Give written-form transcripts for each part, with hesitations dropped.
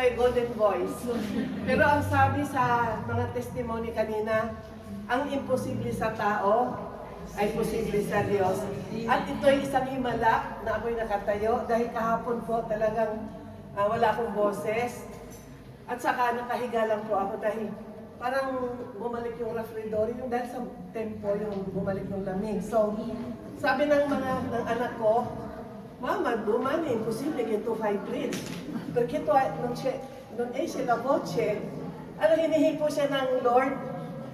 may golden voice. Pero ang sabi sa mga testimony kanina, ang imposible sa tao ay posible sa Diyos. At ito'y isang himala na ako'y nakatayo dahil kahapon po talagang wala akong boses. At saka nakahiga lang po ako dahil parang bumalik yung refrigerator, yung dahil sa tempo, yung bumalik yung lamig. So, sabi ng anak ko, Mama, domani è impossibile che tu fai prince. Perché tu non esce la voce. Hinihipo siya ng Lord.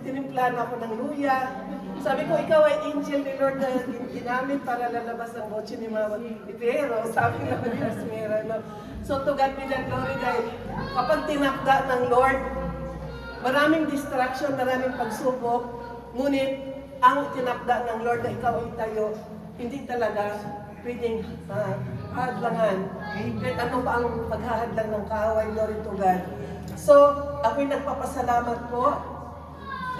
Tinimplahan ako ng luya. Sabi ko, ikaw ay angel ni Lord na ginamit para lalabas ang voce ni Mama. Pero, sabi nga ni Asmira, no? So, to God be the glory dahil kapag tinakda ng Lord, maraming distraction, maraming pagsubok, ngunit ang tinakda ng Lord na ikaw ay tayo, hindi talaga pwedeng hadlangan. Kahit ano pa ang paghahadlang ng kaaway, glory to God. So, ako'y nagpapasalamat po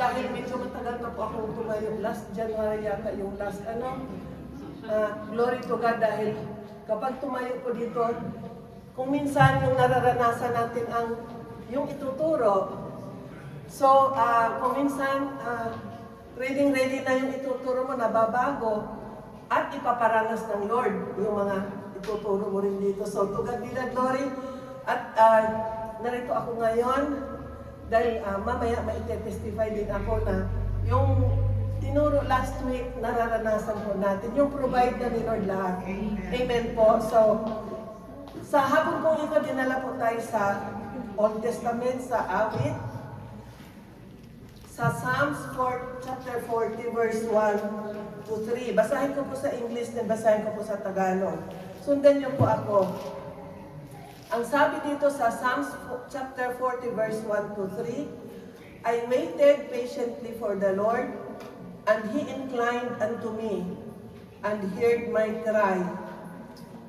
dahil medyo matagal na po akong tumayo. Last January yata yung last glory to God dahil kapag tumayo po dito, kung minsan yung nararanasan natin yung ituturo. So, kung minsan ready na yung ituturo mo, nababago. At ipaparanas ng Lord yung mga ituturo mo rin dito. So, to God be the glory. At narito ako ngayon dahil mamaya maite-testify din ako na yung tinuro last week, nararanasan po natin. Yung provide na ni Lord lahat. Amen po. So, sa hapon pong ito, dinala po tayo sa Old Testament, sa awit. Sa Psalms chapter 40, verse 1 to 3. Basahin ko po sa English, then basahin ko po sa Tagalog. Sundan niyo po ako. Ang sabi dito sa Psalms chapter 40, verse 1 to 3, I waited patiently for the Lord, and He inclined unto me, and heard my cry.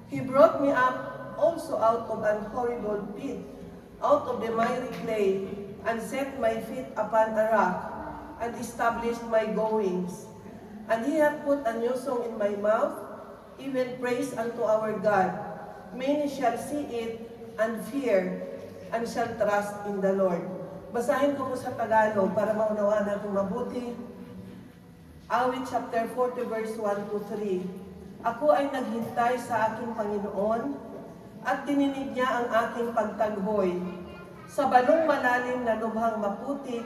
He brought me up also out of an horrible pit, out of the miry clay, and set my feet upon a rock, and established my goings. And He hath put a new song in my mouth, even praise unto our God. Many shall see it, and fear, and shall trust in the Lord. Basahin ko po sa Tagalog para maunawaan natin mabuti. Awit chapter 40, verse 1 to 3. Ako ay naghintay sa aking Panginoon, at dininig niya ang aking pagtaghoy. Sa balong malalim na lubhang maputik,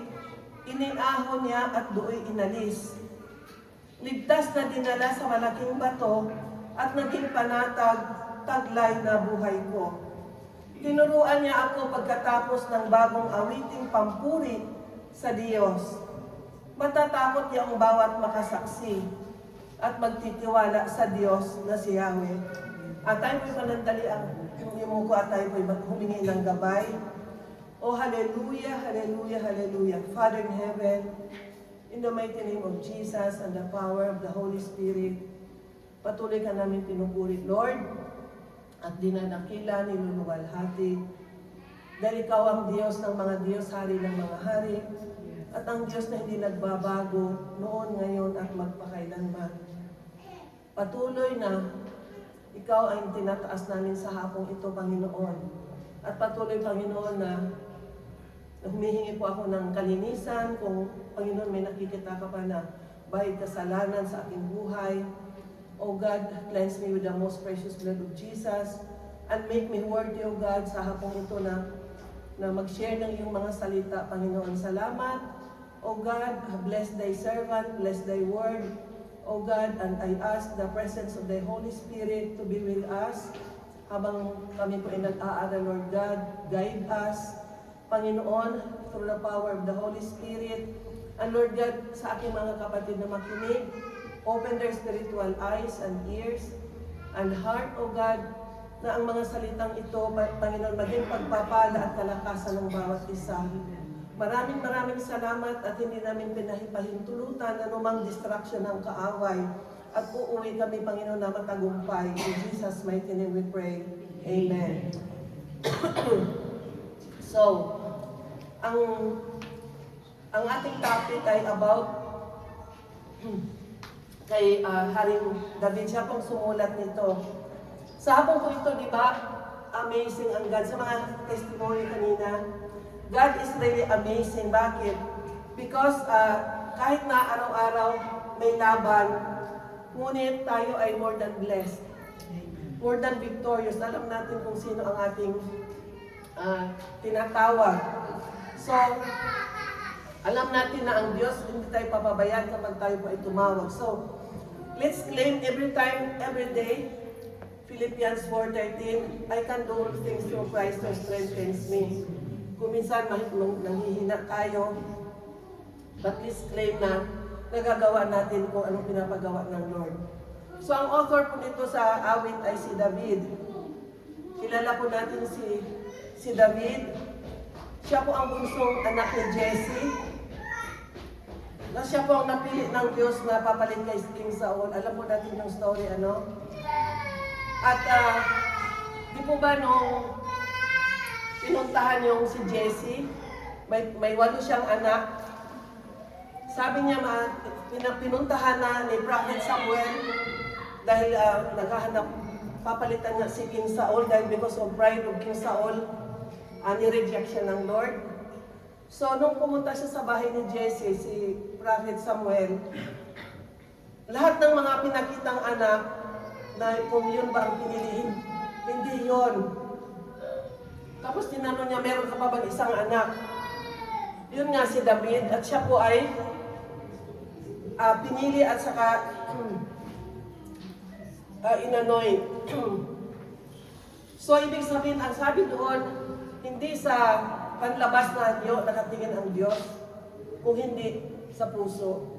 ininahon niya at do'y inalis. Ligtas na dinala sa malaking bato at naging panatag, taglay na buhay ko. Tinuruan niya ako pagkatapos ng bagong awiting pampuri sa Diyos. Matatakot niya ang bawat makasaksi at magtitiwala sa Diyos na si Yahweh. At tayo po'y manandali ang imuko at tayo po'y humingi ng gabay. Oh, hallelujah, hallelujah, hallelujah. Father in heaven, in the mighty name of Jesus and the power of the Holy Spirit, patuloy ka namin pinupuri, Lord, at dinadakila, niluluwalhati, dahil ikaw ang Diyos ng mga Diyos, hari ng mga hari, at ang Diyos na hindi nagbabago noon, ngayon, at magpakailanman. Patuloy na ikaw ay tinataas namin sa hapong ito, Panginoon. At patuloy, Panginoon, na humihingi po ako ng kalinisan. Kung, Panginoon, may nakikita ka pa na bahid kasalanan sa aking buhay. O God, cleanse me with the most precious blood of Jesus. And make me worthy, O God, sa hapong ito na mag-share ng iyong mga salita, Panginoon. Salamat. O God, bless thy servant, bless thy word. O God, and I ask the presence of the Holy Spirit to be with us. Habang kami po ay nag-aaral, Lord God, guide us, Panginoon, through the power of the Holy Spirit. And Lord God, sa aking mga kapatid na makinig, open their spiritual eyes and ears and heart, O God, na ang mga salitang ito, Panginoon, maging pagpapala at kalakasan ng bawat isa. Maraming salamat at hindi namin pinahipahintulutan anumang distraction ng kaaway. At uuwi kami, Panginoon, na matagumpay. In Jesus' mighty name we pray. Amen. So, ang ating topic ay about kay Haring David. Siya pong sumulat nito. Sa hapon po ito, di ba, amazing ang God. Sa mga testimony kanina, God is really amazing. Bakit? Because kahit na araw-araw may laban, ngunit tayo ay more than blessed. More than victorious. Alam natin kung sino ang ating tinatawag. So, alam natin na ang Diyos, hindi tayo papabayaan kapag tayo po ay tumawag. So, let's claim every time, every day, Philippians 4:13, I can do all things through Christ who strengthens me. Kung minsan nanghihina tayo, but let's claim na nagagawa natin kung anong pinapagawa ng Lord. So ang author po nito sa awit ay si David. Kilala po natin si David. Siya po ang bunsong anak ni Jesse. Na siya po ang napili ng Diyos na papalit kay King Saul. Alam po natin yung story, ano? At di po ba nung pinuntahan yung si Jesse, may 8 siyang anak. Sabi niya, pinuntahan na ni Prophet Samuel dahil naghahanap, papalitan niya si King Saul dahil because of pride of King Saul, ni-reject siya ng Lord. So, nung pumunta siya sa bahay ni Jesse, si Prophet Samuel, lahat ng mga pinakitang anak, na kung yun ba ang piniliin, hindi yun. Tapos tinanong niya, meron ka pa bang isang anak? Yun nga si David, at siya po ay pinili at saka inanoy. So, ibig sabihin, ang sabi doon, hindi sa panlabas na nakatingin ang Diyos, kung hindi sa puso.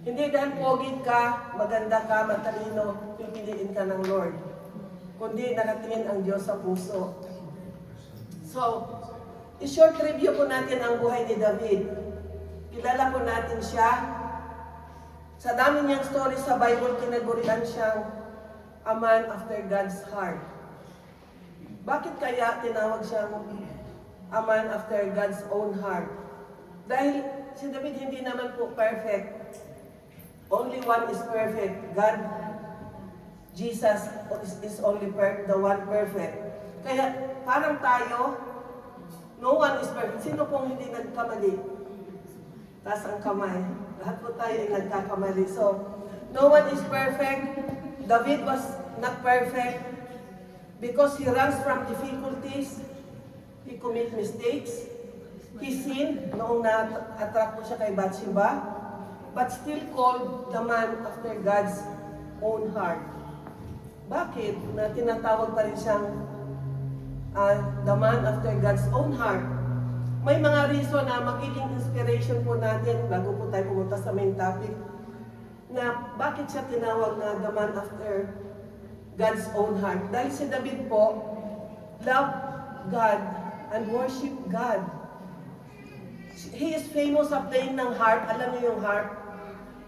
Hindi dahil pogi ka, maganda ka, matalino, pipiliin ka ng Lord. Kundi nakatingin ang Diyos sa puso. So, i-short review po natin ang buhay ni David. Kilala po natin siya. Sa dami niyang story sa Bible, kinagurian siyang a man after God's heart. Bakit kaya tinawag siyang a man after God's own heart? Dahil si David hindi naman po perfect. Only one is perfect. God, Jesus is only the one perfect. Kaya parang tayo, no one is perfect. Sino pong hindi nagkamali? Taas ang kamay. Lahat po tayo ay nagkakamali. So, no one is perfect. David was not perfect because he runs from difficulties. He commit mistakes. He sinned noong na-attract po siya kay Bathsheba, but still called the man after God's own heart. Bakit? Na tinatawag pa rin siyang the man after God's own heart. May mga reason na magiging inspiration po natin bago po tayo pumunta sa main topic na bakit siya tinawag na the man after God's own heart. Dahil si David po, love God and worship God. He is famous sa playing ng harp. Alam niyo yung harp?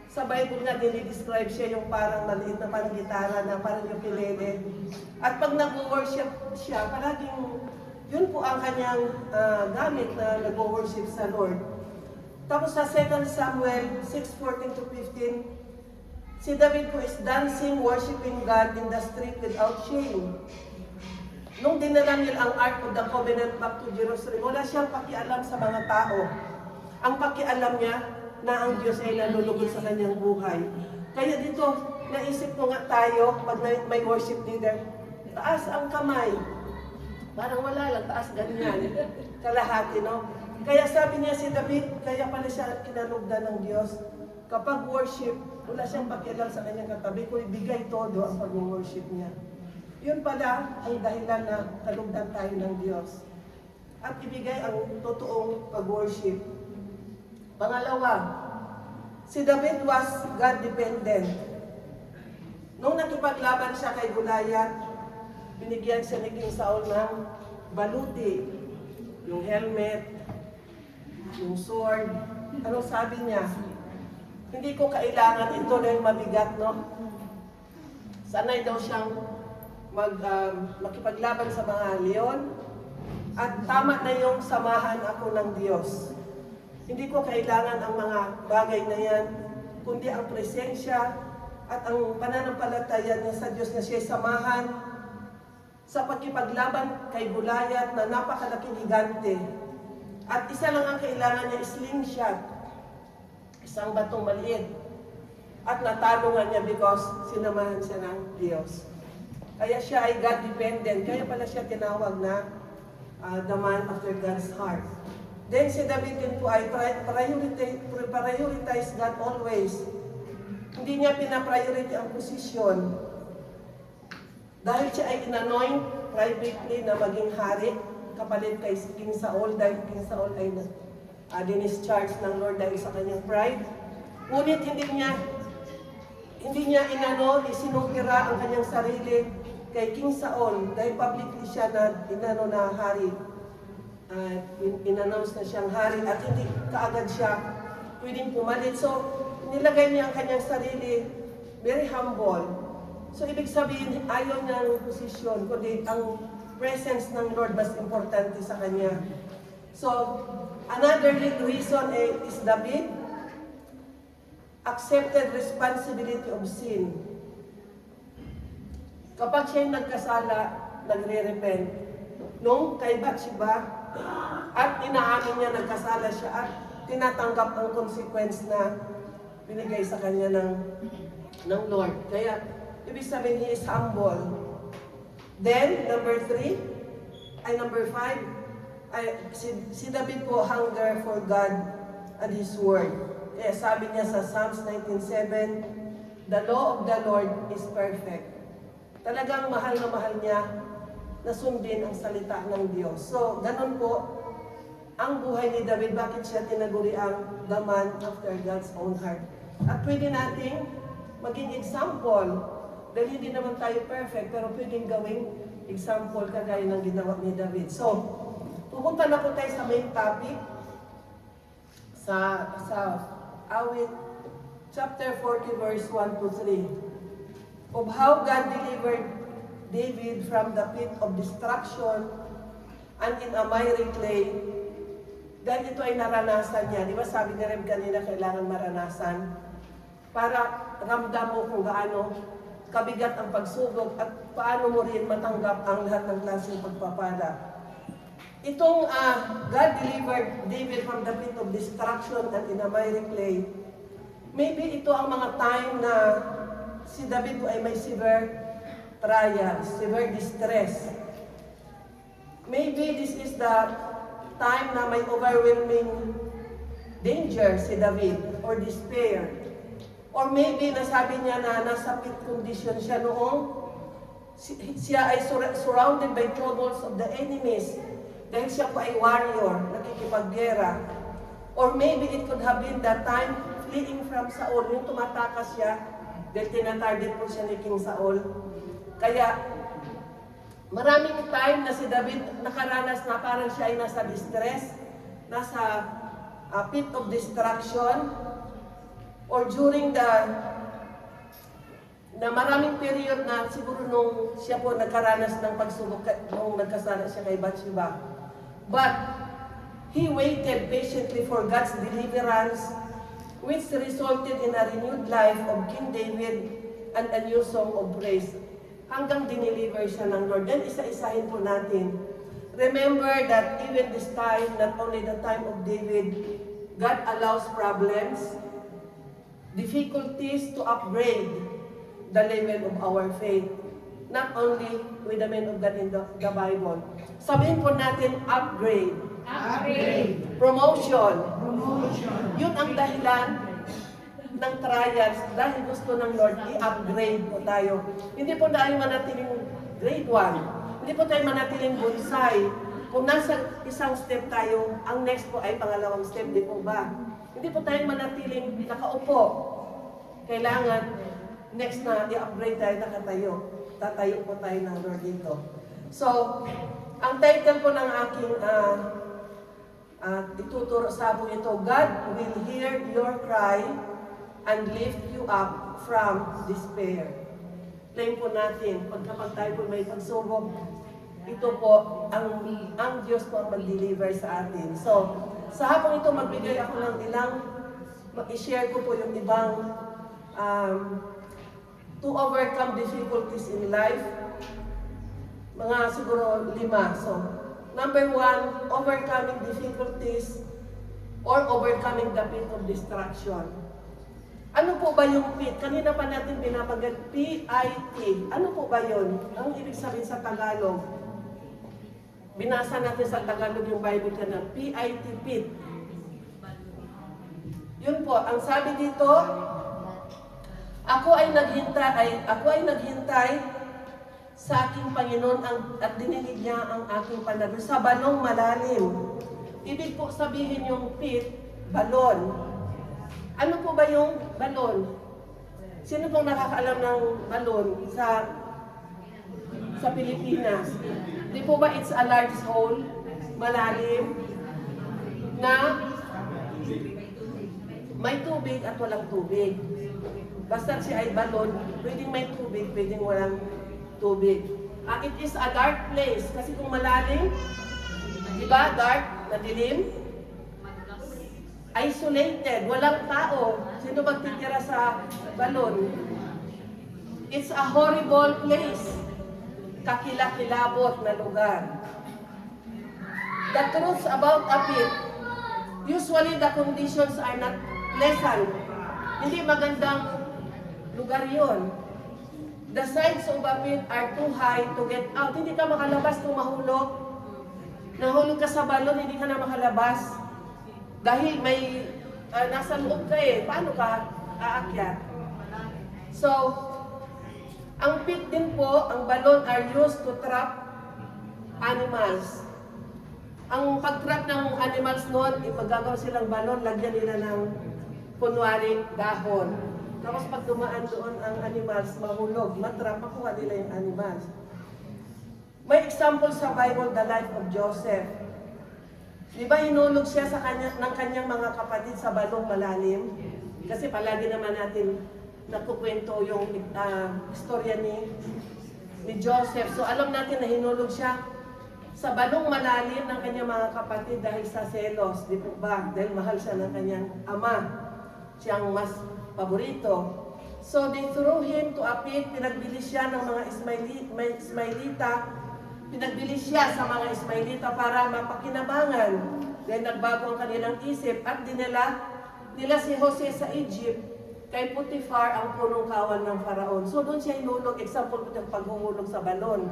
Sa Bible nga, dinidescribe siya yung parang maliit na parang gitara na parang ukulele. At pag nag-worship siya, palaging yun po ang kanyang gamit na nag-worship sa Lord. Tapos sa 2 Samuel 6:14-15, si David po is dancing, worshiping God in the street without shame. Nung dinala nila ang Ark of the Covenant back to Jerusalem, wala siyang pakialam sa mga tao. Ang pakialam niya, na ang Diyos ay nalulugod sa kanyang buhay. Kaya dito, naisip ko nga tayo, pag may worship leader, taas ang kamay. Parang wala lang, taas ganyan. Kalahati, no? Kaya sabi niya si David, kaya pala siya kinalugdan ng Diyos. Kapag worship, wala siyang pakialam sa kanyang katabi, kung ibigay todo ang pag-worship niya. Yun pala ang dahilan na kalugdan tayo ng Diyos. At ibigay ang totoong pag-worship. Pangalawa, si David was God-dependent. Nung nakipaglaban siya kay Goliath, binigyan siya ni King Saul ng baluti, yung helmet, yung sword. Anong sabi niya? Hindi ko kailangan ito dahil mabigat, no? Sanay daw siyang makipaglaban sa mga leon. At tama na yung samahan ako ng Diyos. Hindi ko kailangan ang mga bagay na yan, kundi ang presensya at ang pananampalataya niya sa Diyos na siya'y samahan sa pagkipaglaban kay Goliath na napakalaking higante. At isa lang ang kailangan niya, slingshot, isang batong maliit. At natalo nga niya because sinamahan siya ng Diyos. Kaya siya ay God-dependent. Kaya pala siya tinawag na the man after God's heart. Then si David din po ay prioritize God always. Hindi niya pinapriority ang posisyon. Dahil siya ay inanoint privately na maging hari, kapalit kay King Saul, dahil King Saul ay dinischarge ng Lord dahil sa kanyang pride. Ngunit hindi niya isinukira ang kanyang sarili kay King Saul dahil publicly siya na hari. In-announce na siyang hari at hindi kaagad siya pwedeng pumalit. So, nilagay niya ang kanyang sarili very humble. So, ibig sabihin, ayaw niya ng posisyon, kundi ang presence ng Lord mas importante sa kanya. So, another reason is David accepted responsibility of sin. Kapag siya'y nagkasala, nagre-repent. Nung kay Bathsheba, at inaamin niya nagkasala siya at tinatanggap ang consequence na binigay sa kanya ng Lord. Kaya, ibig sabihin, he is humble. Then, number 5, si David po hunger for God and His Word. Kaya sabi niya sa Psalms 19:7, the law of the Lord is perfect. Talagang mahal na mahal niya na sundin ang salita ng Diyos. So, ganun po ang buhay ni David. Bakit siya tinaguri ang the man after God's own heart? At pwede nating maging example. Dahil hindi naman tayo perfect, pero pwedeng gawing example kagaya ng ginawa ni David. So, pupunta na po tayo sa main topic sa Awit, chapter 40, verse 1 to 3. Of how God delivered David from the pit of destruction and in a miry clay. Dahil ito ay naranasan niya. Di ba sabi ni Reb kanina, kailangan maranasan para ramdam mo kung gaano kabigat ang pagsubok at paano mo rin matanggap ang lahat ng klaseng pagpapala. Itong God delivered David from the pit of destruction and in a miry clay. Maybe ito ang mga time na si David ay may severe trial, severe distress. Maybe this is the time na may overwhelming danger si David or despair. Or maybe nasabi niya na nasa pit condition siya noong siya ay surrounded by troubles of the enemies dahil siya po ay warrior, nakikipaggera. Or maybe it could have been that time fleeing from Saul, yung tumatakas siya dahil tinatarget po siya ni King Saul. Kaya maraming time na si David nakaranas na parang siya ay nasa distress, nasa pit of destruction, or during na maraming period na siguro nung siya po nagkaranas ng pagsubok nung nagkasala siya kay Bathsheba. But he waited patiently for God's deliverance, which resulted in a renewed life of King David and a new song of praise. Hanggang dineliver siya ng Lord. Then isa-isahin po natin. Remember that even this time, not only the time of David, God allows problems, difficulties to upgrade the level of our faith. Not only with the men of God in the Bible. Sabihin po natin, upgrade. Upgrade. Promotion. Promotion. Yun ang dahilan ng trials dahil gusto ng Lord i-upgrade po tayo. Hindi po tayo manatiling grade 1. Hindi po tayo manatiling bonsai. Kung nasa isang step tayo, ang next po ay pangalawang step, di po ba? Hindi po tayo manatiling nakaupo. Kailangan next na i-upgrade tayo, nakatayo. Tatayo po tayo ng Lord dito. So, ang title po ng aking ituturo sa abong ito, God will hear your cry and lift you up from despair. Claim po natin, pagkapag tayo po may pagsubok, ito po, ang Diyos po ang mag-deliver sa atin. So, sa hapong ito, magbigay ako ng ilang, i-share ko po yung ibang to overcome difficulties in life. mga siguro 5. So, number 1, overcoming difficulties or overcoming the pit of distraction. Ano po ba yung pit? Kanina pa natin binabanggit, P-I-T. Ano po ba yun? Ang ibig sabihin sa Tagalog? Binasa natin sa Tagalog yung Bible ka na, P-I-T, pit. Yun po, ang sabi dito, ako ay naghintay sa aking Panginoon at dininig niya ang aking panalangin sa balong malalim. Ibig po sabihin yung pit, balon. Ano po ba yung balon? Sino pong nakakaalam ng balon sa Pilipinas? Di po ba it's a large hole, malalim, na may tubig at walang tubig. Basta siya ay balon, pwedeng may tubig, pwedeng walang tubig. It is a dark place kasi kung malalim, di ba, dark, madilim, isolated, walang tao. Sino magtitira sa balon? It's a horrible place. Kakilakilabot na lugar. The truth about a pit, usually the conditions are not pleasant. Hindi magandang lugar yon. The sides of a pit are too high to get out. Hindi ka makalabas kung mahulog. Nahulog ka sa balon, hindi ka na makalabas. Dahil may nasa loob ka paano ka aakyat? So, ang pit din po, ang balon are used to trap animals. Ang pag-trap ng animals noon, ipagagawa silang balon, lagyan nila ng kunwari dahon. Tapos pag dumaan doon ang animals, mahulog, matrap, makuha nila yung animals. May example sa Bible, the life of Joseph. Di ba hinulog siya ng kanyang mga kapatid sa balong malalim? Kasi palagi naman natin nakukwento yung istorya ni Joseph. So alam natin na hinulog siya sa balong malalim ng kanyang mga kapatid dahil sa selos. Di po ba? Dahil mahal siya ng kanyang ama. Siyang mas paborito. So they threw him to a pit. Pinagbili siya ng mga Ismailita. Pinagbili siya sa mga Ismailita para mapakinabangan. Dahil nagbago ang kanilang isip at dinala nila si Jose sa Egypt kay Potiphar ang punong kawan ng Faraon. So doon siya hinulog. Example po ng paghuhulog sa balon.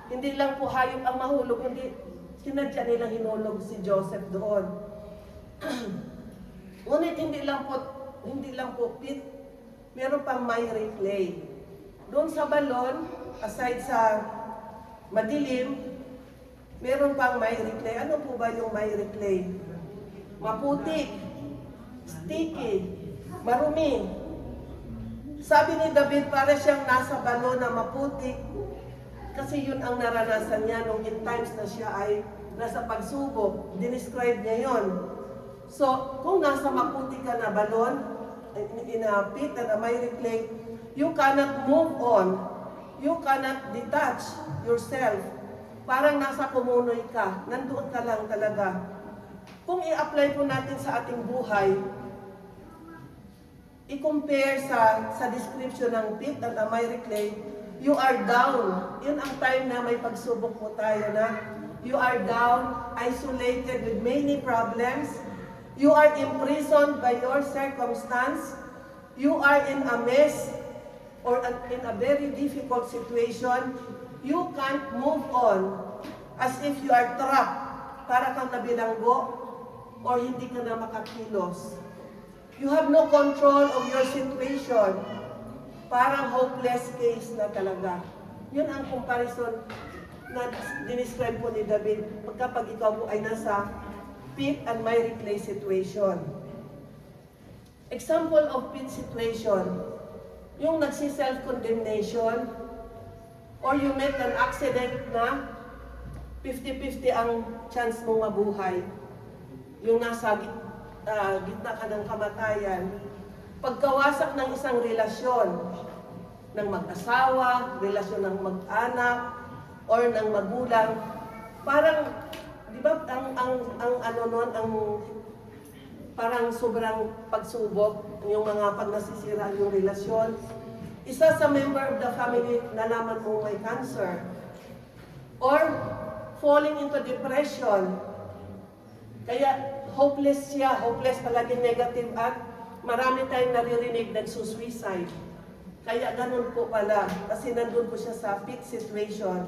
Hindi lang po hayop ang mahulog, hindi sinadya nilang hinulog si Joseph doon. Ngunit hindi lang po pit, meron pang miry clay. Doon sa balon, aside sa madilim, meron pang miry clay. Ano po ba yung miry clay? Maputik, sticky, marumi. Sabi ni David, para siyang nasa balon na maputik kasi yun ang naranasan niya nung in times na siya ay nasa pagsubok. Dinescribe niya yun. So, kung nasa maputik ka na balon, in a pit and a miry clay, you cannot move on. You cannot detach yourself. Parang nasa kumunoy ka. Nandoon ka lang talaga. Kung i-apply po natin sa ating buhay, i-compare sa description ng pit and a miry clay, you are down. Yun ang time na may pagsubok po tayo na you are down, isolated with many problems. You are imprisoned by your circumstance. You are in a mess or in a very difficult situation. You can't move on as if you are trapped. Para kang nabilanggo or hindi ka na makakilos. You have no control of your situation. Parang hopeless case na talaga. Yun ang comparison na dinescribe po ni David kapag ikaw po ay nasa pit and miry clay situation. Example of pit situation, yung nagsi-self-condemnation or you met an accident na 50-50 ang chance mong mabuhay. Yung nasa gitna ka ng kamatayan. Pagkawasak ng isang relasyon ng mag-asawa, relasyon ng mag-anak, or ng magulang, parang, di ba, parang sobrang pagsubok, yung mga pag nasisira yung relasyon. Isa sa member of the family, nalaman mo may cancer. or falling into depression. Kaya hopeless siya, hopeless palaging negative at marami tayong naririnig nagsusuicide. Kaya ganun po pala, kasi nandun po siya sa pit situation.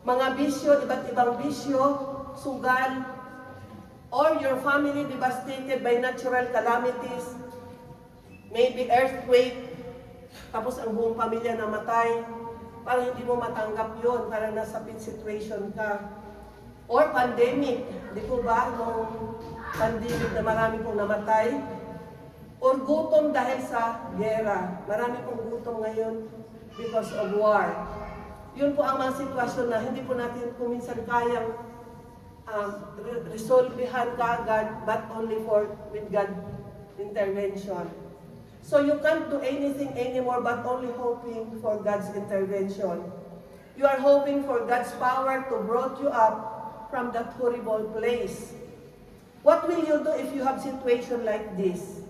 Mga bisyo, iba't ibang bisyo, sugal, or your family devastated by natural calamities, maybe earthquake, tapos ang buong pamilya namatay, parang hindi mo matanggap yun, parang nasa pit situation ka. Or pandemic, di po ba, nung pandemic na marami pong namatay? Or gutom dahil sa gera. Marami pong gutom ngayon because of war. Yun po ang mga sitwasyon na hindi po natin kuminsan kayang resolvehan kaagad, but only with God intervention. So you can't do anything anymore but only hoping for God's intervention. You are hoping for God's power to brought you up from that horrible place. What will you do if you have situation like this?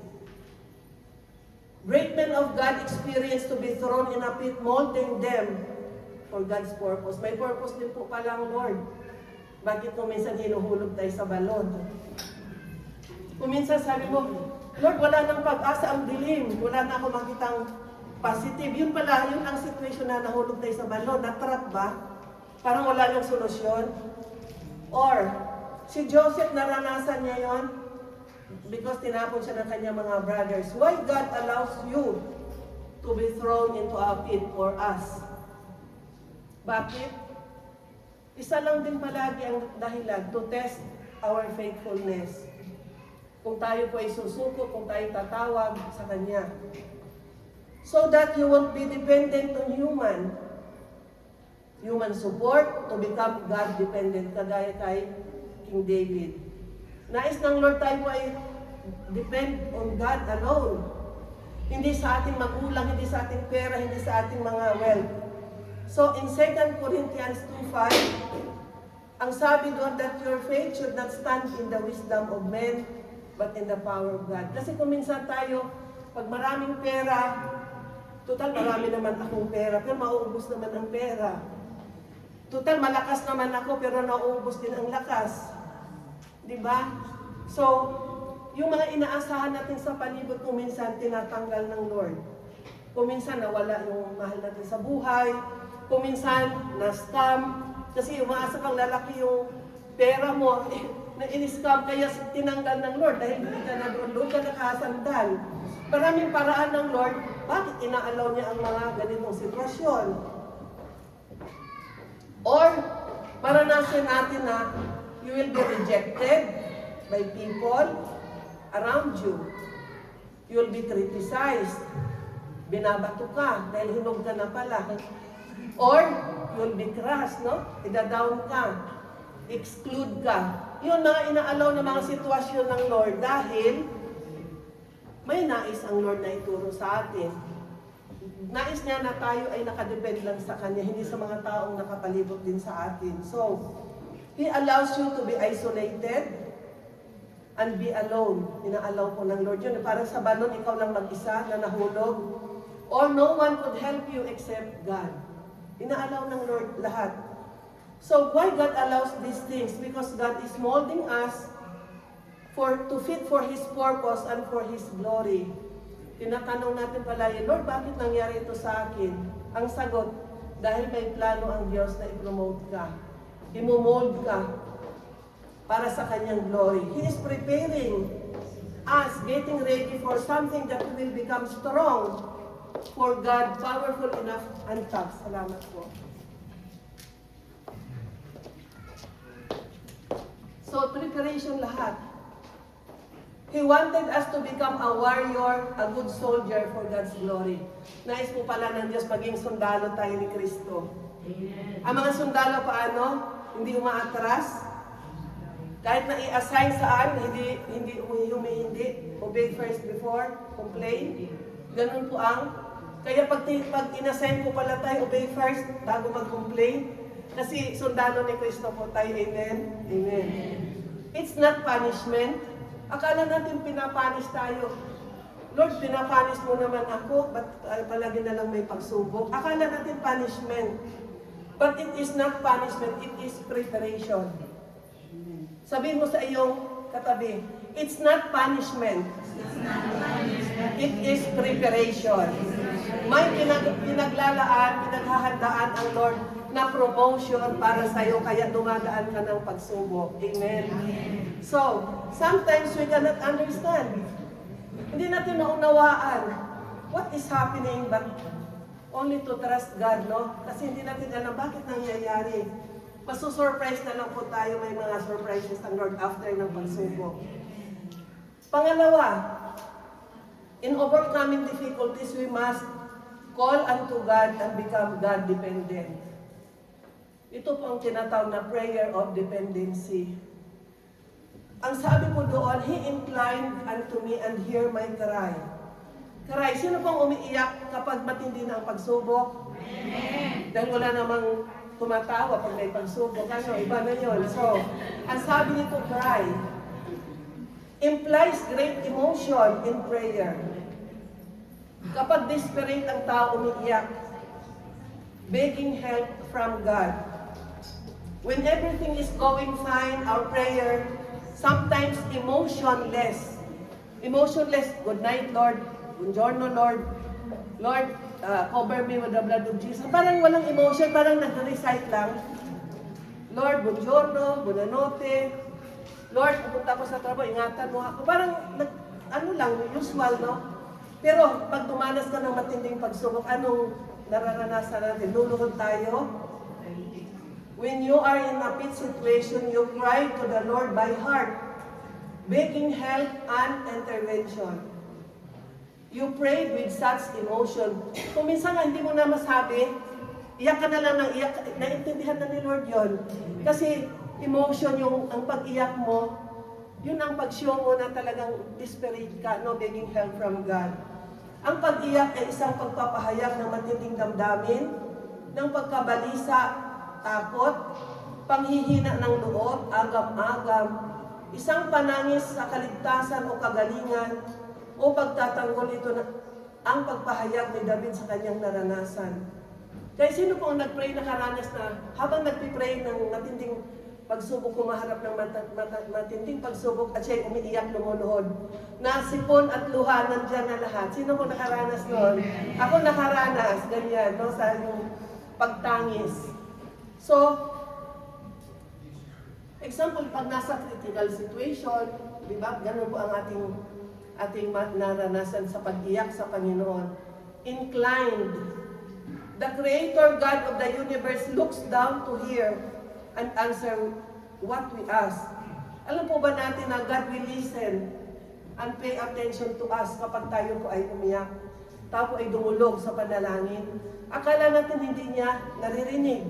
Great men of God experience to be thrown in a pit, molding them for God's purpose. May purpose din po pala ang Lord. Bakit kung minsan hinuhulog tayo sa balon? Kung minsan sabi mo, Lord, wala nang pag-asa, ang dilim. Wala na ako makitang positive. Yun pala, yun ang situation na nahulog tayo sa balon. Na-trap ba? Parang wala nang solusyon. Or, si Joseph, naranasan niya yon because tinapon siya ng kanyang mga brothers. Why God allows you to be thrown into a pit for us? Bakit? Isa lang din palagi ang dahilan to test our faithfulness. Kung tayo po ay susuko, kung tayo tatawag sa Kanya. So that you won't be dependent on human support to become God-dependent, kagaya kay King David. Nais ng Lord tayo po ay depend on God alone. Hindi sa ating magulang, hindi sa ating pera, hindi sa ating mga wealth. So in 2 Corinthians 2:5, ang sabi doon that your faith should not stand in the wisdom of men, but in the power of God. Kasi kung minsan tayo, pag maraming pera, total marami naman akong pera, pero mauubos naman ang pera. Total malakas naman ako, pero nauubos din ang lakas. Diba? So, yung mga inaasahan natin sa palibot, kung minsan tinatanggal ng Lord. Kung minsan nawala yung mahal natin sa buhay, kung minsan na-scam, kasi umaasa kang lalaki yung pera mo, na in-scam, kaya tinanggal ng Lord dahil hindi ka na doon ka nakasandal. Maraming paraan ng Lord, bakit inaalaw niya ang mga ganitong sitwasyon? Or, maranasan natin na you will be rejected by people around you. You will be criticized. Binabato ka dahil hinog ka na pala. Or, you will be crushed, no? Ida-down ka. Exclude ka. Yun mga inaalaw na mga sitwasyon ng Lord dahil may nais ang Lord na ituro sa atin. Nais niya na tayo ay nakadepend lang sa Kanya, hindi sa mga taong nakapalibot din sa atin. So, He allows you to be isolated and be alone. Inaalaw po ng Lord yun. Parang sa balon, ikaw lang mag-isa na nahulog. Or no one could help you except God. Inaalaw ng Lord lahat. So why God allows these things? Because God is molding us to fit for His purpose and for His glory. Tinatanong natin palagi, Lord, bakit nangyari ito sa akin? Ang sagot, dahil may plano ang Diyos na i-promote ka. I-mold ka para sa Kanyang glory. He is preparing us, getting ready for something that will become strong for God, powerful enough and tough. Salamat po. So, preparation lahat. He wanted us to become a warrior, a good soldier for God's glory. Nais po pala ng Diyos maging sundalo tayo ni Kristo. Amen. Ang mga sundalo paano? Hindi umaatras. Kahit na i-assign saan, hindi humihindi. Obey first before, complain. Ganun po ang. Kaya pag in-assign po pala tayo, obey first bago mag-complain. Kasi sundalo ni Kristo po tayo. Amen? Amen. It's not punishment. Akala natin pinapanish tayo. Lord, pinapanish mo naman ako, ba't palagi na lang may pagsubok? Akala natin punishment. But it is not punishment, it is preparation. Sabihin mo sa iyong katabi, it's not punishment. It is preparation. May pinaglalaan, pinaghahandaan ang Lord na promotion para sa iyo, kaya dumadaan ka ng pagsubok. Amen. So, sometimes we cannot understand. Hindi natin naunawaan what is happening, but only to trust God, no? Kasi hindi natin alam bakit nangyayari. Masusurprise na lang po tayo, may mga surprises ng Lord after ng pagsubok. Pangalawa, in overcoming difficulties, we must call unto God and become God-dependent. Ito po ang tinatawag na prayer of dependency. Ang sabi po doon, He inclined unto me and hear my cry. Cry, sino pong umiiyak kapag matindi na ang pagsubok? Amen. Dahil wala namang tumatawa pag may pagsubok. Ano, iba na yun. So, ang sabi nito, cry, implies great emotion in prayer. Kapag desperate ang tao umiiyak, begging help from God. When everything is going fine, our prayer, sometimes emotionless. Emotionless, good night, Lord. Buongiorno, Lord. Lord, cover me with the blood of Jesus. Parang walang emotion, parang nag-recite lang. Lord, buongiorno, buonanotte. Lord, pupunta ako sa trabaho, ingatan mo ako. Parang, ano lang, usual, no? Pero, pag dumanas ka ng matinding pagsubok, anong nararanasan natin? Luluhod tayo. When you are in a pit situation, you cry to the Lord by heart, begging help and intervention. You prayed with such emotion. Kung minsan nga hindi mo na masabi, iyak ka na lang ng iyak, naintindihan na ni Lord yon. Kasi emotion yung ang pag-iyak mo, yun ang pag-show mo na talagang desperate ka, no, begging help from God. Ang pag-iyak ay isang pagpapahayag ng matinding damdamin, ng pagkabalisa, takot, panghihina ng loob, agam-agam, isang panangis sa kaligtasan o kagalingan, o pagtatanggol. Ito na ang pagpahayag ni David sa kanyang naranasan. Kaya sino po ang nag-pray nakaranas na habang nagpipray ng matinding pagsubok, kumaharap ng matinding pagsubok at siya'y umiiyak, lumuluhod. Nasipon at luha, nandyan na lahat. Sino po nakaranas noon? Ako nakaranas, ganyan, no, sa yung pagtangis. So, example, pag nasa critical situation, di ba, ganun po ang ating naranasan sa pag-iyak sa Panginoon. Inclined. The Creator God of the universe looks down to hear and answer what we ask. Alam po ba natin na God will listen and pay attention to us kapag tayo po ay umiyak, tayo po ay dumulog sa panalangin? Akala natin hindi niya naririnig.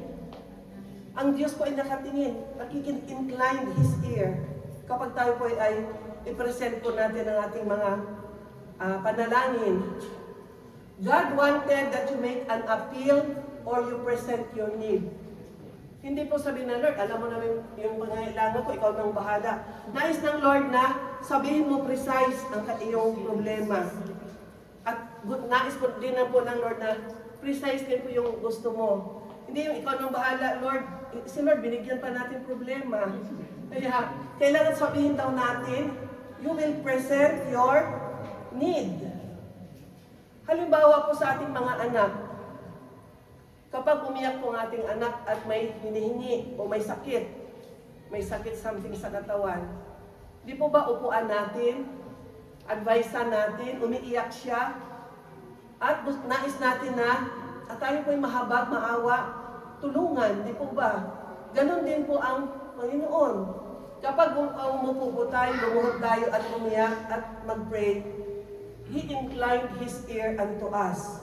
Ang Diyos po ay nakatingin, nakikin-incline His ear kapag tayo po ay i-present po natin ang ating mga panalangin. God wanted that you make an appeal or you present your need. Hindi po sabihin na, Lord, alam mo na yung pangailangan ko, ikaw nang bahala. Nais ng Lord na sabihin mo precise ang iyong problema. At nais po din na po ng Lord na precise din po yung gusto mo. Hindi yung ikaw nang bahala, Lord. Si Lord, binigyan pa natin problema. Kaya, kailangan sabihin daw natin, you will present your need. Halimbawa po sa ating mga anak, kapag umiyak po ang ating anak at may hinihingi o may sakit something sa katawan, di po ba upuan natin, advisean natin, umiiyak siya, at nais natin na at tayo po'y mahabag, maawa, tulungan, di po ba? Ganon din po ang Panginoon. Kapag umupo po tayo, lumuhod tayo at umiyak at mag-pray, He inclined His ear unto us.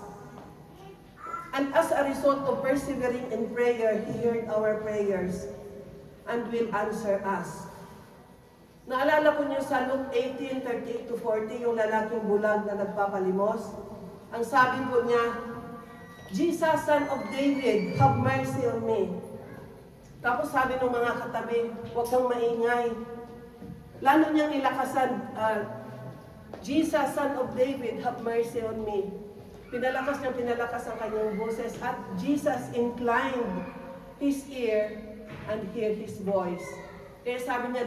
And as a result of persevering in prayer, He heard our prayers and will answer us. Naalala ko niyo sa Luke 18:38-40, yung lalaking bulag na nagpapalimos. Ang sabi po niya, Jesus, Son of David, have mercy on me. Tapos sabi ng mga katabi, huwag kang maingay. Lalo niyang nilakasan, Jesus, Son of David, have mercy on me. Pinalakas ang kanyang boses at Jesus inclined his ear and hear his voice. Kaya sabi niya,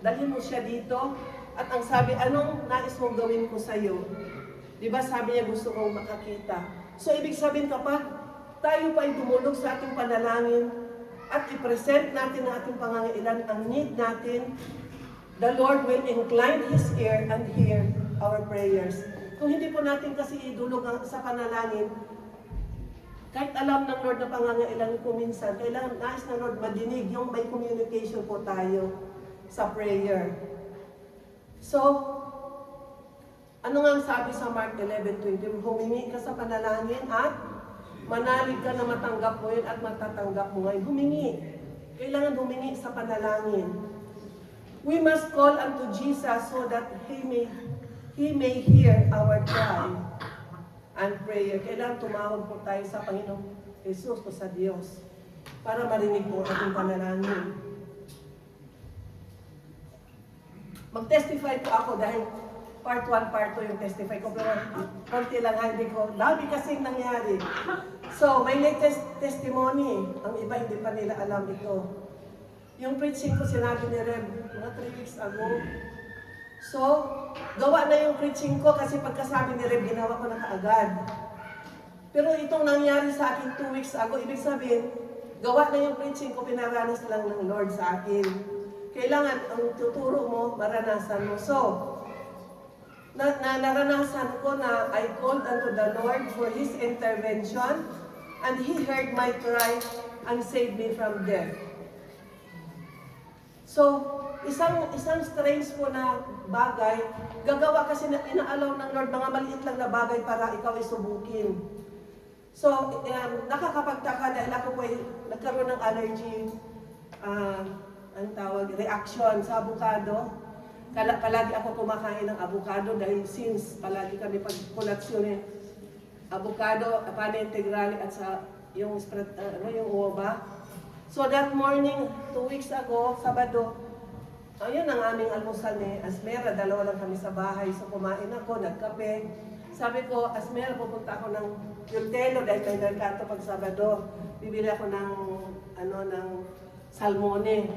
dalhin mo siya dito. At ang sabi, anong nais mong gawin ko sa'yo? Di ba sabi niya, gusto kong makakita. So ibig sabihin, kapag tayo pa ay dumulog sa ating panalangin at i-present natin ang ating pangangailan, ang need natin, the Lord will incline His ear and hear our prayers. Kung hindi po natin kasi idulog sa panalangin, kahit alam ng Lord na pangangailangan ko minsan, kailangan nais ng Lord madinig yung may communication po tayo sa prayer. So, ano nga ang sabi sa Mark 11:20? Humingi ka sa panalangin at manalig ka na matanggap mo yun at matatanggap mo ngayon. Humingi. Kailangan humingi sa panalangin. We must call unto Jesus so that He may hear our cry and prayer. Kailangan tumawag po tayo sa Panginoong Jesus o sa Diyos para marinig po ating panalangin. Mag-testify po ako dahil part 1, part 2 yung testify ko. Pero konti lang, hindi ko. Dami kasing nangyari. So, may latest testimony. Ang iba hindi pa nila alam ito. Yung preaching ko sinabi ni Reb, mga 3 weeks ago. So, gawa na yung preaching ko kasi pagkasabi ni Reb, ginawa ko na kaagad. Pero itong nangyari sa akin 2 weeks ago, ibig sabihin, gawa na yung preaching ko, pinaranas lang ng Lord sa akin. Kailangan, ang tuturo mo, maranasan mo. So, naranasan ko na I called unto the Lord for His intervention and He heard my cry and saved me from death. So, isang strange po na bagay, gagawa kasi na inaalaw ng Lord mga maliit lang na bagay para ikaw ay subukin. So, nakakapagtaka dahil ako po ay nagkaroon ng allergy, ang tawag, reaction sa avocado. Palagi ako kumakain ng avocado dahil since palagi kami pagkolatsyon avocado, pane integrale at sa yung yung uoba. So that morning, 2 weeks ago, Sabado, ayun ang aming almusal ni Asmera, dalawa lang kami sa bahay. So kumain ako, nagkape. Sabi ko, Asmera, pupunta ako ng Yultelo dahil may merkato pag Sabado. Bibili ako ng ng salmone.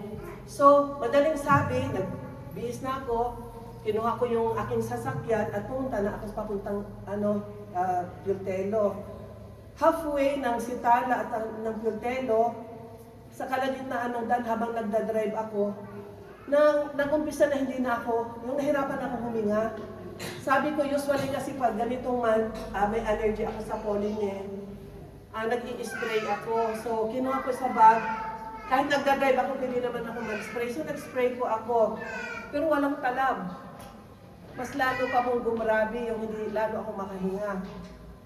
So, madaling sabi, nagbihis na ako, kinuha ko yung aking sasakyan at pumunta na ako sa papuntang Yultelo. Halfway ng Sitala at ng Yultelo, sa kalagitnaan ng daan habang nagdadrive ako, nag-umpisa na hindi na ako, yung nahirapan ako huminga. Sabi ko, usually kasi pag ganitong may allergy ako sa pollen nag-i-spray ako. So, kinuha ko sa bag. Kahit nagdadrive ako, hindi naman ako mag-spray. So, nag-spray ko ako. Pero walang talab. Mas lalo pa mong gumrabi yung hindi lalo ako makahinga.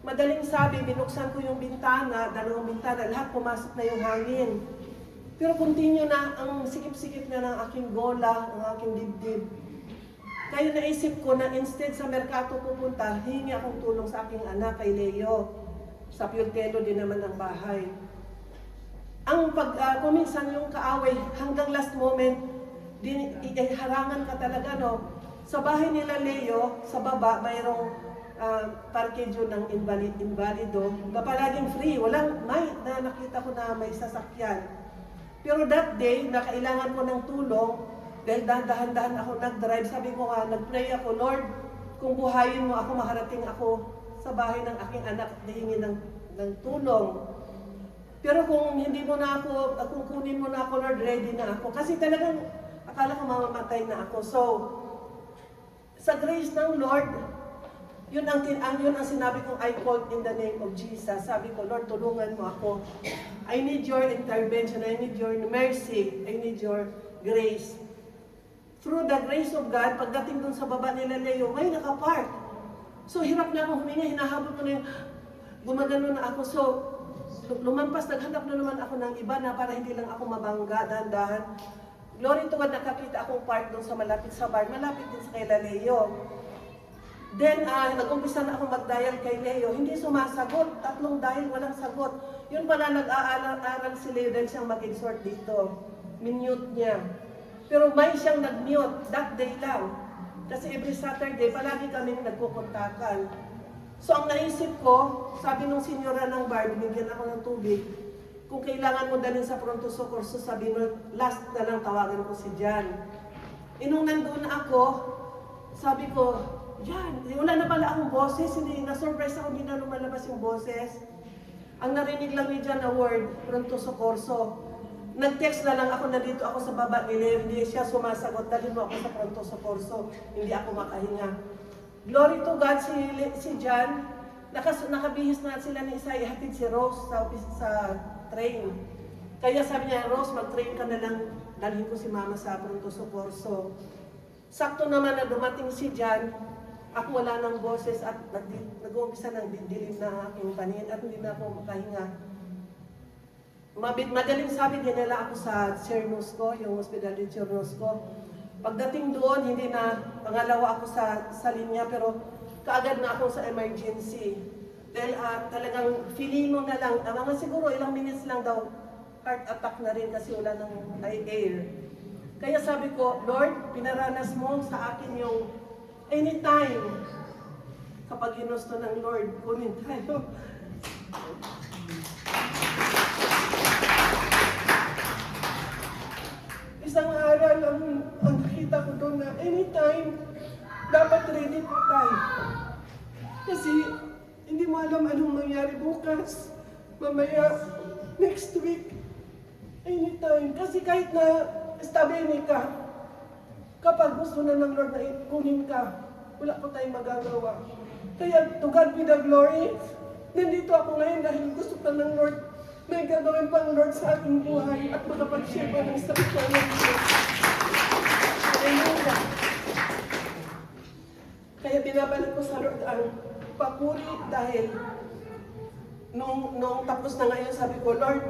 Madaling sabi, binuksan ko yung bintana, dalawang bintana, lahat pumasok na yung hangin. Pero continue na ang sikip-sikip na ng aking gola, ng aking dibdib. Kaya naisip ko na instead sa merkato pupunta, hingi akong tulong sa aking anak kay Leo. Sa Yultelo din naman ang bahay. Ang kuminsan yung kaaway, hanggang last moment, harangan ka talaga, no? Sa bahay nila Leo, sa baba, mayroong parkedyo ng invalido na palaging free. Walang na nakita ko na may sasakyan. Pero that day, na kailangan ko ng tulong, dahil dahan-dahan ako nag-drive, sabi ko nga, nag-pray ako, Lord, kung buhayin mo ako, maharating ako sa bahay ng aking anak at nahingi ng tulong. Pero kung hindi mo na ako, kung kunin mo na ako, Lord, ready na ako. Kasi talagang, akala ko mamamatay na ako. So, sa grace ng Lord, yun ang sinabi kong I called in the name of Jesus. Sabi ko, Lord, tulungan mo ako. I need your intervention. I need your mercy. I need your grace. Through the grace of God, pagdating dun sa baba nila Leo, may nakapark. So, hirap na akong huminga. Hinahabol ko na yung gumagano na ako. So, lumampas, naghanap na naman ako ng iba na para hindi lang ako mabangga, dahan-dahan. Glory to God, nakakita akong park doon sa malapit sa bar. Malapit din sa kay Leo. Then, nag-umpisa na ako mag-dial kay Leo. Hindi sumasagot. 3 dial, walang sagot. Yun pala, nag-aaral si Leo dahil siyang mag-insert dito. Minute niya. Pero may siyang nag-mute. That day lang. Kasi every Saturday, palagi kaming nagkukontakan. So, ang naisip ko, sabi nung senyora ng bar, binigyan ako ng tubig. Kung kailangan mo dalhin sa pronto socorso, sabi mo, last na lang tawagan ko si Jan. Nung nandun ako, sabi ko, Jan, wala na pala akong boses, hindi, na-surprise ako, hindi na lumalabas yung boses. Ang narinig lang ni Jan na word, pronto socorso. Nag-text na lang ako, nandito ako sa baba nila, hindi siya sumasagot, dalhin mo ako sa pronto socorso, hindi ako makahinga. Glory to God, si Jan, nakabihis na sila ni Isay, ihatid si Rose sa train. Kaya sabi niya, Rose, mag-train ka na lang, dalhin ko si Mama sa pronto socorso. Sakto naman na dumating si Jan, ako wala ng boses at nag-uumpisa ng dilim na aking panin at hindi na ako makahinga. Madaling sabi, dinala ako sa Cernusco, yung hospital ni Cernusco. Pagdating doon, hindi na pangalawa ako sa linya, pero kaagad na ako sa emergency. Dahil talagang feeling mo na lang, mga siguro ilang minutes lang daw, heart attack na rin kasi wala ng air. Kaya sabi ko, Lord, pinaranas mo sa akin yung anytime. Kapag ginusto ng Lord, kunin tayo. Isang aral ang nakita ko doon na anytime, dapat ready po tayo. Kasi hindi mo alam anong mangyari bukas, mamaya, next week, anytime. Kasi kahit na stability ka, kapag gusto na ng Lord na kunin ka, wala pa tayong magagawa. Kaya to God be the glory, nandito ako ngayon dahil gusto pa ng Lord, may gagawin pang Lord sa aking buhay at makapag-share pa ng spiritual ng Diyos. Hallelujah. Kaya binabalik ko sa Lord ang papuri dahil nung tapos na ngayon sabi ko, Lord,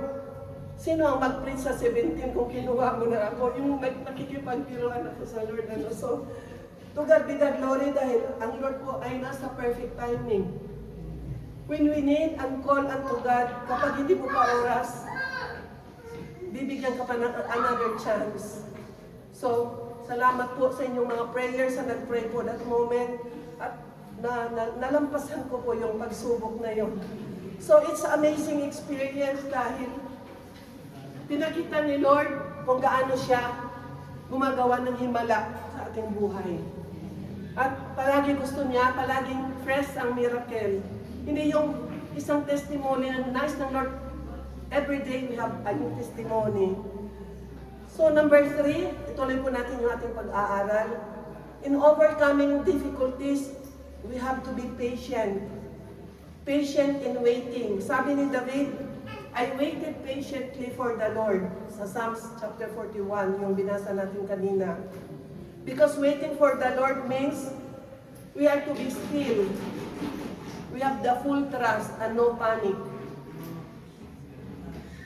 sino ang mag-preach sa 17 kung kinuha mo na ako? Yung nakikipagpiruan ako sa Lord. So, to God be the glory dahil ang Lord po ay nasa perfect timing. When we need and call unto God, kapag hindi po pa oras, bibigyan ka pa ng another chance. So, salamat po sa inyong mga prayers na nag-pray po that moment at nalampasan ko po yung pagsubok na yun. So, it's amazing experience dahil pinakita ni Lord kung gaano siya gumagawa ng himala sa ating buhay. At palagi gusto niya, palaging fresh ang miracle. Hindi yung isang testimony na nice ng Lord. Every day we have a new testimony. So number 3, ituloy po natin yung ating pag-aaral. In overcoming difficulties, we have to be patient. Patient in waiting. Sabi ni David, I waited patiently for the Lord. Sa Psalms chapter 41, yung binasa natin kanina. Because waiting for the Lord means we are to be still. We have the full trust and no panic.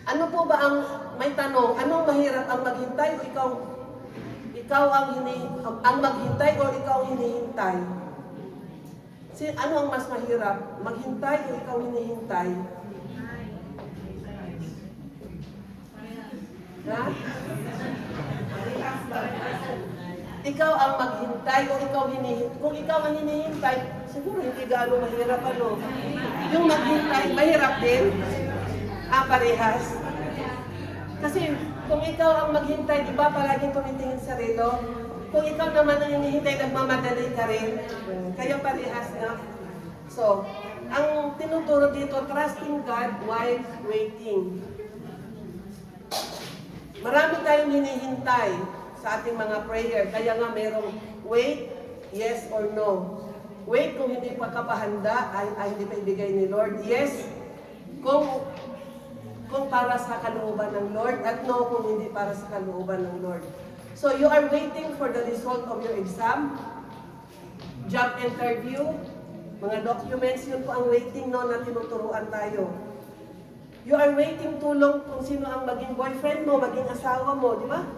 Ano po ba ang, may tanong, anong mahirap ang maghintay o ikaw ang maghintay o ikaw ang hinihintay? Ano ang mas mahirap? Maghintay o ikaw hinihintay? Ha? Ikaw ang maghintay o ikaw hinihintay? Kung ikaw ang hinihintay, siguro hindi gaano mahirap ano. Yung maghintay, mahirap din. Parehas. Kasi kung ikaw ang maghintay, di ba palaging tumitingin sa relo? Kung ikaw naman ang hinihintay, nagmamadali ka rin. Kaya parehas na. So, ang tinuturo dito, trusting God while waiting. Marami tayong hinihintay sa ating mga prayer. Kaya nga merong wait, yes or no. Wait kung hindi pa kapahanda, ay hindi pa ibigay ni Lord. Yes, kung para sa kalooban ng Lord, at no kung hindi para sa kalooban ng Lord. So you are waiting for the result of your exam, job interview, mga documents, yun po ang waiting no na tinuturuan tayo. You are waiting tulong kung sino ang maging boyfriend mo, maging asawa mo, di ba?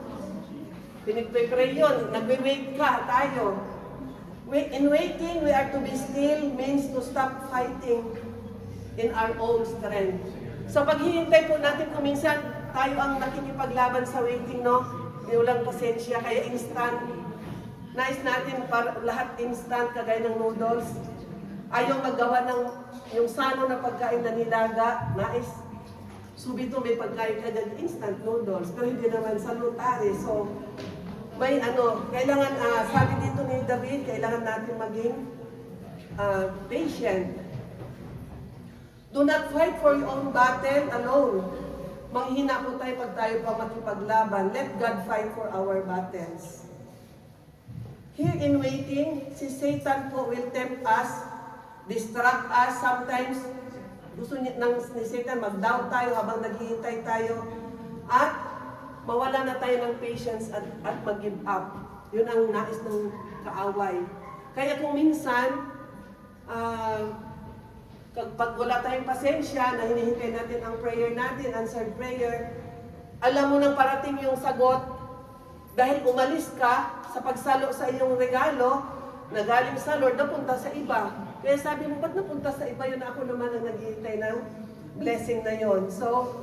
Pinagpipray yun, nagwe-wait ka, tayo. In waiting, we are to be still means to stop fighting in our own strength. So paghihintay po natin kung minsan tayo ang nakikipaglaban sa waiting, no? Hindi walang pasensya, kaya instant. Nais natin para lahat instant, kagaya ng noodles. Ayaw maggawa ng yung sano na pagkain na nilaga, nais. subito may pagkain ka dyan, instant noodles, pero hindi naman salutary. So, may kailangan, sabi dito ni David, kailangan natin maging patient. Do not fight for your own battle alone. Manghina po tayo pag tayo pa makipaglaban. Let God fight for our battles. Here in waiting, si Satan po will tempt us, distract us. Sometimes, gusto ni Satan mag-doubt tayo habang naghihintay tayo. At mawala na tayo ng patience at mag-give up. Yun ang nais ng kaaway. Kaya kung minsan, pag wala tayong pasensya na hinihintay natin ang prayer natin, answered prayer, alam mo nang parating yung sagot dahil umalis ka sa pagsalo sa iyong regalo na galing sa Lord, napunta sa iba. Kaya sabi mo, ba't napunta sa iba yun? Ako naman ang naghihintay ng blessing na yon. So,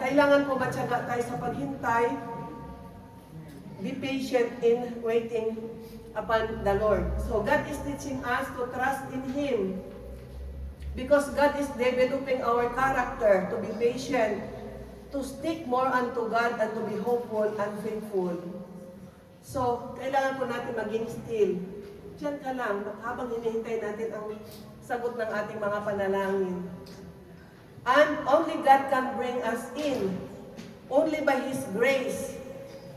kailangan po matyaga tayo sa paghintay. Be patient in waiting upon the Lord. So, God is teaching us to trust in Him. Because God is developing our character to be patient, to stick more unto God, and to be hopeful and faithful. So, kailangan po natin maging still. Diyan ka lang, habang hinihintay natin ang sagot ng ating mga panalangin. And only God can bring us in. Only by His grace.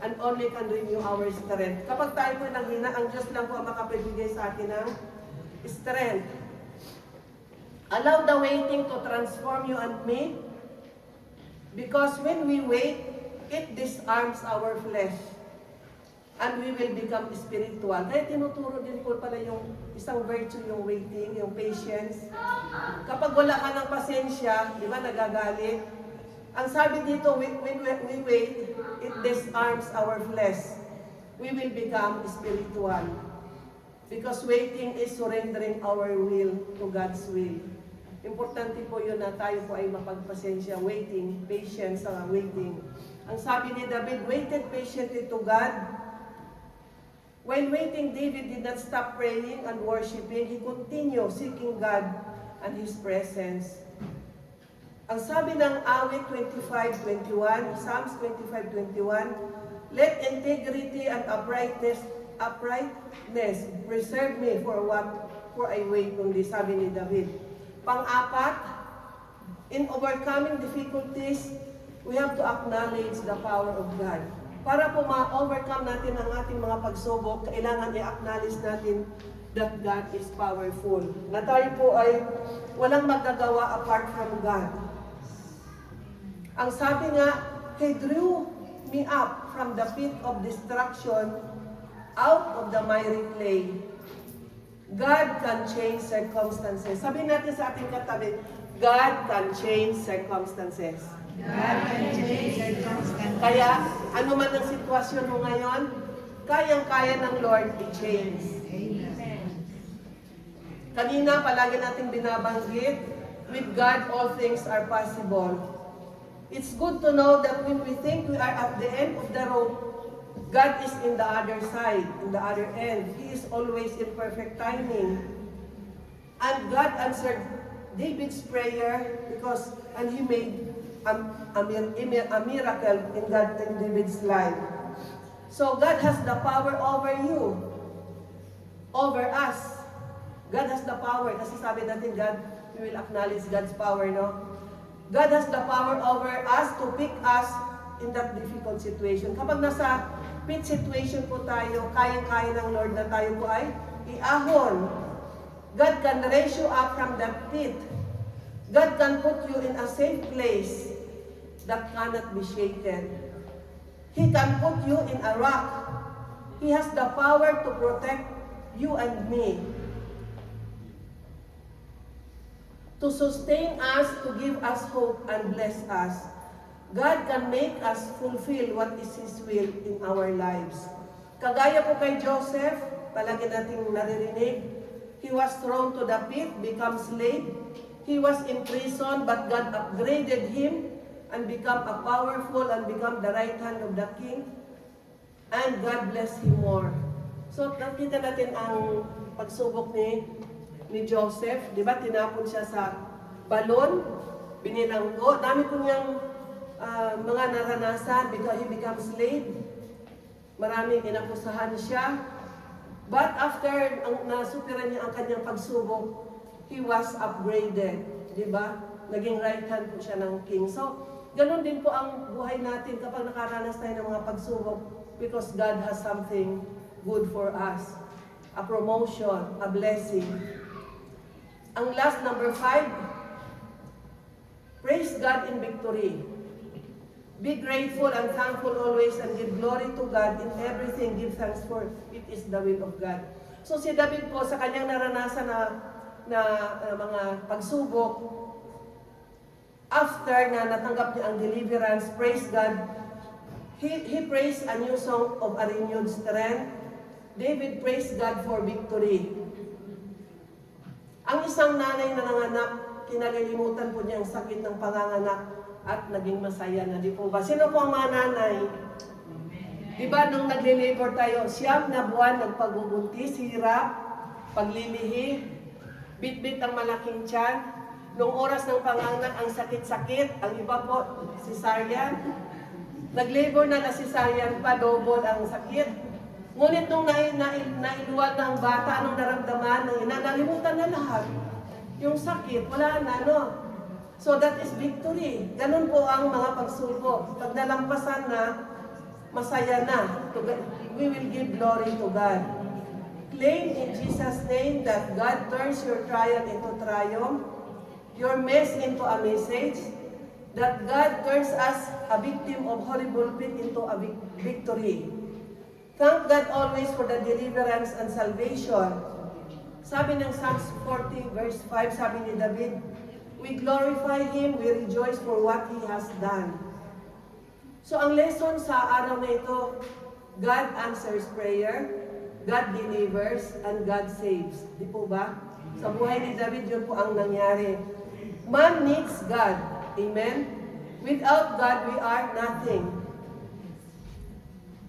And only can renew our strength. Kapag tayo po nanghina, ang Diyos lang po ang makapibigay sa atin ng strength. Allow the waiting to transform you and me. Because when we wait, it disarms our flesh. And we will become spiritual. Kaya tinuturo din po pala yung isang virtue, yung waiting, yung patience. Kapag wala ka ng pasensya, di ba, nagagalit. Ang sabi dito, when we wait, it disarms our flesh. We will become spiritual. Because waiting is surrendering our will to God's will. Importante po yun na tayo po ay mapagpasensya, waiting, patience sa waiting. Ang sabi ni David, waited patiently to God. When waiting, David did not stop praying and worshiping. He continued seeking God and His presence. Ang sabi ng awit 25:21, Psalms 25:21, let integrity and uprightness preserve me for I wait on this, sabi ni David. Pang-apat, in overcoming difficulties, we have to acknowledge the power of God. Para po ma-overcome natin ang ating mga pagsubok, kailangan i-acknowledge natin that God is powerful. Na tayo po ay walang magagawa apart from God. Ang sabi nga, He drew me up from the pit of destruction, out of the miry clay. God can change circumstances. Sabihin natin sa ating katabi, God can change circumstances. God can change circumstances. Kaya, ano man ang sitwasyon mo ngayon, kayang-kaya ng Lord i-change. Amen. Kanina, palagi nating binabanggit, with God, all things are possible. It's good to know that when we think we are at the end of the rope, God is in the other side, in the other end. He is always in perfect timing. And God answered David's prayer and He made a miracle in David's life. So God has the power over you, over us. God has the power. Kasi sabi natin, God, we will acknowledge God's power, no? God has the power over us to pick us in that difficult situation. Kapag nasa pit situation po tayo, kayang-kaya ng Lord na tayo po ay iahon. God can raise you up from that pit. God can put you in a safe place that cannot be shaken. He can put you in a rock. He has the power to protect you and me. To sustain us, to give us hope and bless us. God can make us fulfill what is His will in our lives. Kagaya po kay Joseph, palagi nating naririnig, he was thrown to the pit, become slave. He was in prison, but God upgraded him and become a powerful and become the right hand of the king. And God blessed him more. So, nakita natin ang pagsubok ni Joseph. Di ba, tinapon siya sa balon. binilanggo. Dami ko niyang mga naranasan because he becomes slave. Maraming inakusahan siya. But after nasupiran niya ang kanyang pagsubok, he was upgraded. Diba? Naging right hand po siya ng king. So, ganun din po ang buhay natin kapag nakaranas tayo ng mga pagsubok because God has something good for us. A promotion, a blessing. Ang last, number 5, praise God in victory. Be grateful and thankful always and give glory to God in everything. Give thanks for it is the will of God. So si David po sa kanyang naranasan na mga pagsubok, after na natanggap niya ang deliverance, praise God, he praised a new song of a renewed strength. David praised God for victory. Ang isang nanay na nanganak, kinalilimutan po niya ang sakit ng panganganak at naging masaya na, di po ba? Sino po ang mga nanay? Di ba nung nagle-labor tayo, 9 na buwan nagpagbubuntis, hirap, paglilihi, bit-bit ang malaking tiyan. Nung oras ng panganganak, ang sakit-sakit, ang iba po, cesarean. Nag-labor na cesarean pa, double ang sakit. Ngunit nung nailuwag na ang bata, anong naramdaman ng ina, nalimutan na lahat. Yung sakit, wala na, no? So that is victory. Ganun po ang mga pagsubok. Pag nalampasan na, masaya na. We will give glory to God. Claim in Jesus' name that God turns your trial into triumph, your mess into a message, that God turns us a victim of horrible pain into a victory. Thank God always for the deliverance and salvation. Sabi ng Psalms 40 verse 5, sabi ni David, we glorify Him, we rejoice for what He has done. So ang lesson sa araw na ito, God answers prayer, God delivers, and God saves. Di po ba? Sa buhay ni David, yun po ang nangyari. Man needs God. Amen? Without God, we are nothing.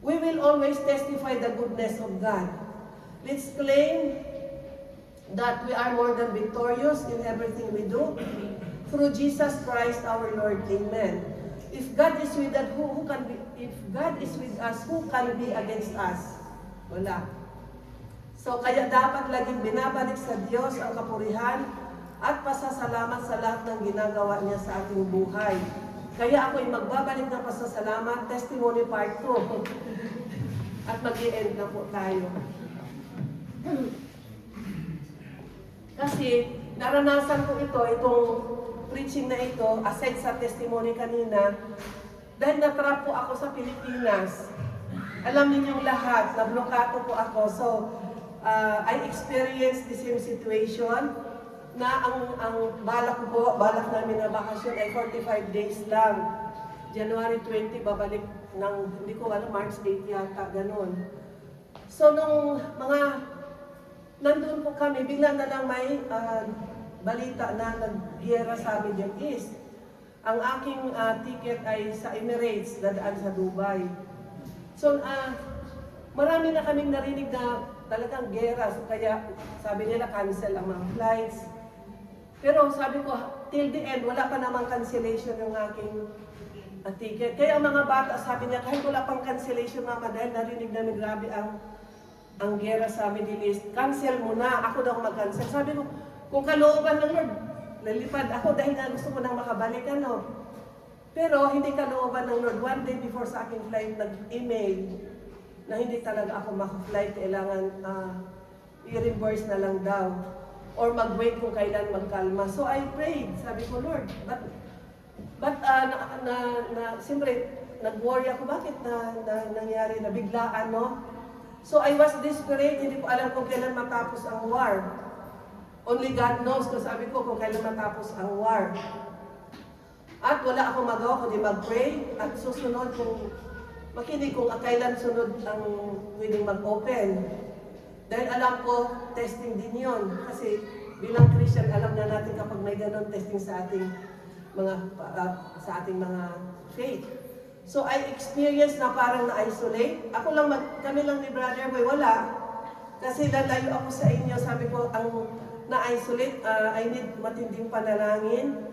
We will always testify the goodness of God. Let's claim that we are more than victorious in everything we do through Jesus Christ our Lord. Amen. If God is with us, who can be? If God is with us, who can be against us? Wala. So kaya dapat laging binabalik sa Diyos ang kapurihan at pasasalamat sa lahat ng ginagawa niya sa ating buhay. Kaya ako'y magbabalik ng pasasalamat, testimony part 2. At mag-i-end na po tayo. Kasi naranasan ko itong preaching na ito, aside sa testimony kanina, dahil natrap po ako sa Pilipinas. Alam ninyong lahat, nablokado po ako. So, I experienced the same situation na ang balak namin na bakasyon ay 45 days lang. January 20, babalik ng, hindi ko alam, March 8 yata, ganun. So, nung nandun po kami, bigla na lang may balita na nag-giyera sa Middle East. Ang aking ticket ay sa Emirates, dadaan sa Dubai. So, marami na kaming narinig na talagang giyera. So, kaya sabi nila cancel ang mga flights. Pero sabi ko, till the end, wala pa namang cancellation yung aking ticket. Kaya ang mga bata, sabi niya, kahit wala pang cancellation mama, dahil narinig namin grabe ang giyera sa Middle East, cancel mo na, ako daw mag-cancel. Sabi ko, kung kalooban ng Lord, lalipad ako dahil nga gusto ko nang makabalik, ano. Pero hindi kalooban ng Lord. One day before sa aking flight, nag-email na hindi talaga ako maka-flight, kailangan i-reimburse na lang daw. Or mag-wait kung kailan magkalma. So I prayed. Sabi ko, Lord, but siyempre, nag-worry ako, bakit nangyari na biglaan, no? So I was desperate, hindi ko alam kung kailan matapos ang war. Only God knows, kung sabi ko kung kailan matapos ang war. At wala akong magawa kundi mag-pray at susunod kung makinig kung kailan sunod ang pwedeng mag-open. Dahil alam ko, testing din yon. Kasi bilang Christian, alam na natin kapag may ganon testing sa ating mga faith. So I experienced na parang na-isolate. Kami lang ni Brother Boy, wala. Kasi lalayo ako sa inyo, sabi ko, ang na-isolate, I need matinding panalangin.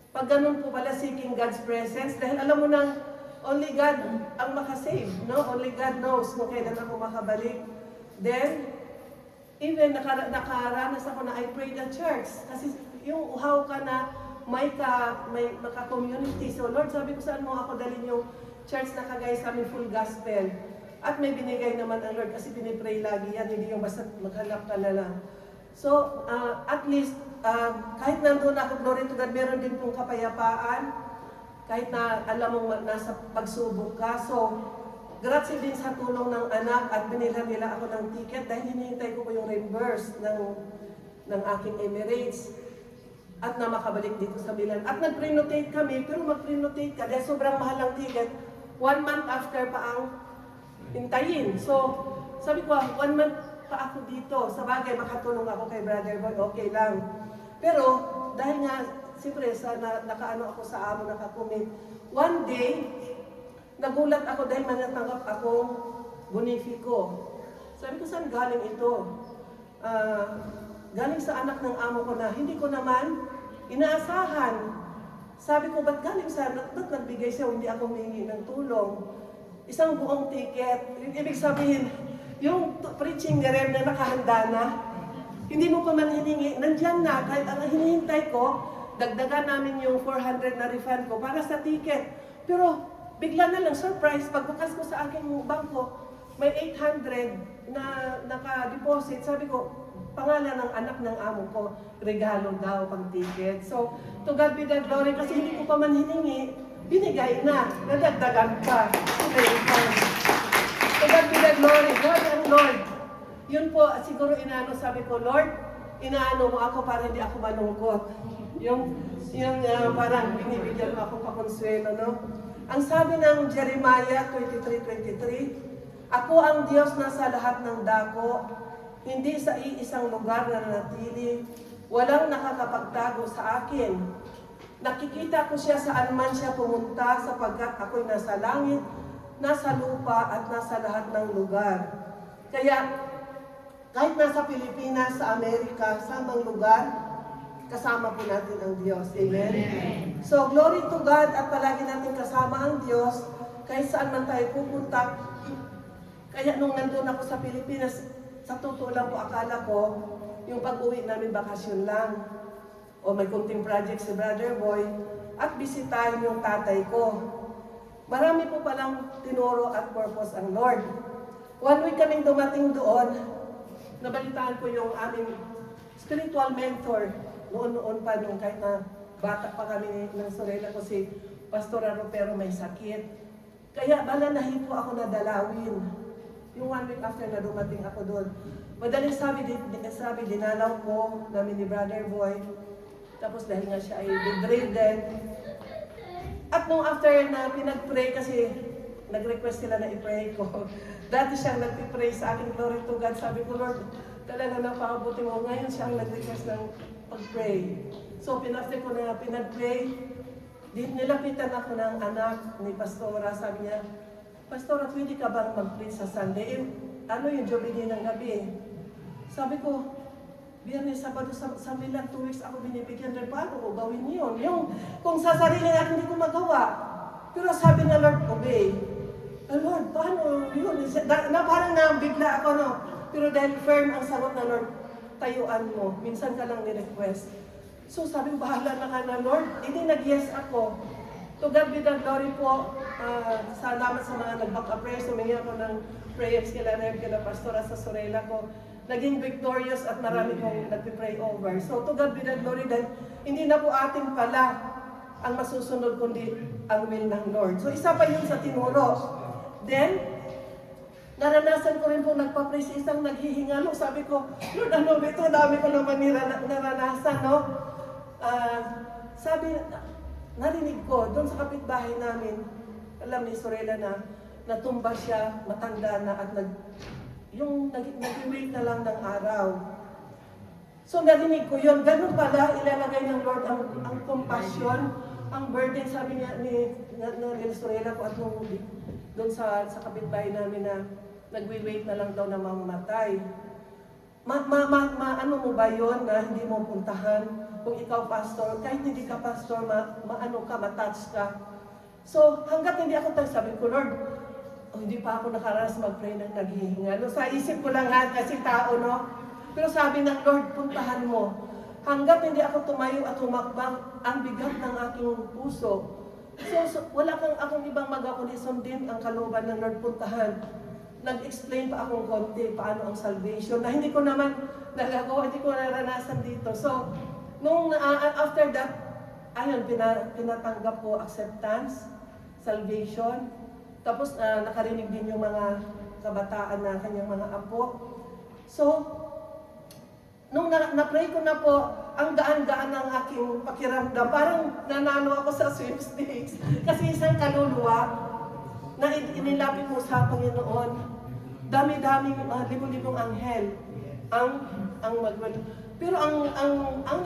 Pag ganun po pala, seeking God's presence, dahil alam mo nang only God ang makasave, no? Only God knows kung kailan ako makabalik. Then, even nakaranas ako na I prayed at church. Kasi yung uhaw ka na may maka-community. So Lord, sabi ko, saan mo ako dalhin yung church na kagaya sa amin full gospel? At may binigay naman ang Lord kasi pinipray lagi yan, hindi yung basta maghanap ka na lang. So, at least, kahit nandun ako, glory to God, meron din pong kapayapaan. Kahit na alam mo nasa pagsubok ka. So, grazie din sa tulong ng anak at binila nila ako ng ticket dahil hinihintay ko po yung reimburse ng aking Emirates at na makabalik dito sa Milan. At nag-prenotate kami, pero mag-prenotate ka dahil sobrang mahal ang ticket. 1 month after pa ang hintayin. So, sabi ko, 1 month pa ako dito. Sa bagay, makatulong ako kay Brother Boy, okay lang. Pero, dahil nga, siyempre, nakaano ako sa amo, nakakumit. One day, nagulat ako dahil manatanggap akong bonifico. Sabi ko, saan galing ito? Galing sa anak ng amo ko na hindi ko naman inaasahan. Sabi ko, ba't galing sa anak? Ba't nagbigay siya? Hindi ako humingi ng tulong. Isang buong ticket. Ibig sabihin, yung preaching ni Rem na nakahanda na, hindi mo pa man hiningi, nandyan na. Kahit ang hinihintay ko, dagdagan namin yung 400 na refund ko para sa ticket. Pero bigla na lang, surprise, pagbukas ko sa aking bangko, may 800 na naka-deposit. Sabi ko, pangalan ng anak ng amo ko, regalo daw pang ticket. So, to God be the glory, kasi hindi ko pa man hiningi, binigay na, nadagdagan pa. To God be the glory, God and Lord. Yun po, siguro sabi ko, Lord, inaano mo ako para hindi ako malungkot. Yung parang binibigyan mo ako pakonsuelo, no? Ang sabi ng Jeremiah 23:23, ako ang Diyos na sa lahat ng dako, hindi sa iisang lugar na nanatili, walang nakakapagtago sa akin. Nakikita ko siya saan man siya pumunta sapagkat ako'y nasa langit, nasa lupa at nasa lahat ng lugar. Kaya, kahit nasa Pilipinas, sa Amerika, sa mga lugar, kasama po natin ang Diyos. Amen? Amen. So, glory to God at palagi natin kasama ang Diyos kahit saan man tayo pupunta. Kaya nung nandun ako sa Pilipinas, sa totoo lang po, akala ko, yung pag-uwi namin bakasyon lang. O may kunting project si Brother Boy at bisitahin yung tatay ko. Marami po palang tinuro at purpose ang Lord. 1 week kaming dumating doon, nabalitaan ko yung aming spiritual mentor noon pa nung kahit na bata pa kami ng Sorella ko si Pastor Ropero may sakit. Kaya balanahin po ako na dalawin. Yung 1 week after na dumating ako doon. Madaling sabi dinalaw ko namin ni Brother Boy. Tapos dahil nga siya ay bedridden. At nung after na pinag-pray kasi nag-request sila na i-pray ko. Dati siyang nag-pray sa akin, glory to God. Sabi ko, Lord, talaga napakabuti mo. Ngayon siyang nag-request ng pag-pray. So, pinafter ko na pinag-pray. Nilapitan ako ng anak ni Pastora. Sabi niya, Pastora, pwede ka bang mag-pray sa Sunday? Ano yung Jubilee ng gabi? Sabi ko, Biyernes, Sabado, sa Milan, 2 weeks ako binibigyan. Paano ko gawin yun? Yung, kung sa sarili natin, hindi ko magawa. Pero sabi ng Lord, obey. Lord, paano yun? Parang nabigla ako, no? Pero dahil firm ang sagot na Lord, tayuan mo. Minsan ka lang ni-request. So sabi ko, bahala na ka na, Lord. Hindi nag-yes ako. To God be the glory po. Salamat sa mga nag-back up prayers. Sumingi ako ng prayers kila Pastora sa Sorella ko. Naging victorious at marami kong nag-pray over. So to God be the glory dahil hindi na po atin pala ang masusunod kundi ang will ng Lord. So isa pa yun sa tinuro. Then, naranasan ko rin po nagpa-pray sa isang naghihingalo. Sabi ko, Lord, ano ba ito? Dami ko naman naranasan, no? Sabi, narinig ko, doon sa kapitbahay namin, alam ni Sorella na natumba siya, matanda na, at nag-wait na lang ng araw. So narinig ko yun, ganun pala, ilalagay ng Lord ang compassion, ang burden, sabi niya ni Sorella ko at nung doon sa kapitbahay namin na nagwi-wait na lang daw na mamamatay. ano mo ba yon na hindi mo puntahan? Kung ikaw pastor, kahit hindi ka pastor, maano ka, matouch ka. So, hanggat hindi ako sabi ko, Lord, hindi pa ako nakaranas mag-pray ng naghihinga. No, sa isip ko lang kasi tao, no? Pero sabi ng Lord, puntahan mo. Hanggat hindi ako tumayo at humakbang, ang bigat ng aking puso. So wala kang akong ibang magakundi sundin ang kalooban ng Lord, puntahan. Nag-explain pa akong konti paano ang salvation, na hindi ko naman nagagawa, hindi ko naranasan dito. So, nung after that, ayun, pinatanggap ko acceptance, salvation. Tapos nakarinig din yung mga kabataan na kanyang mga apo. So, nung na-pray ko na po, ang gaan-gaan ng aking pakiramdam, parang nanalo ako sa sweepstakes. Kasi isang kaluluwa na inilapit mo sa Panginoon, dami-daming libo-libong anghel ang pero ang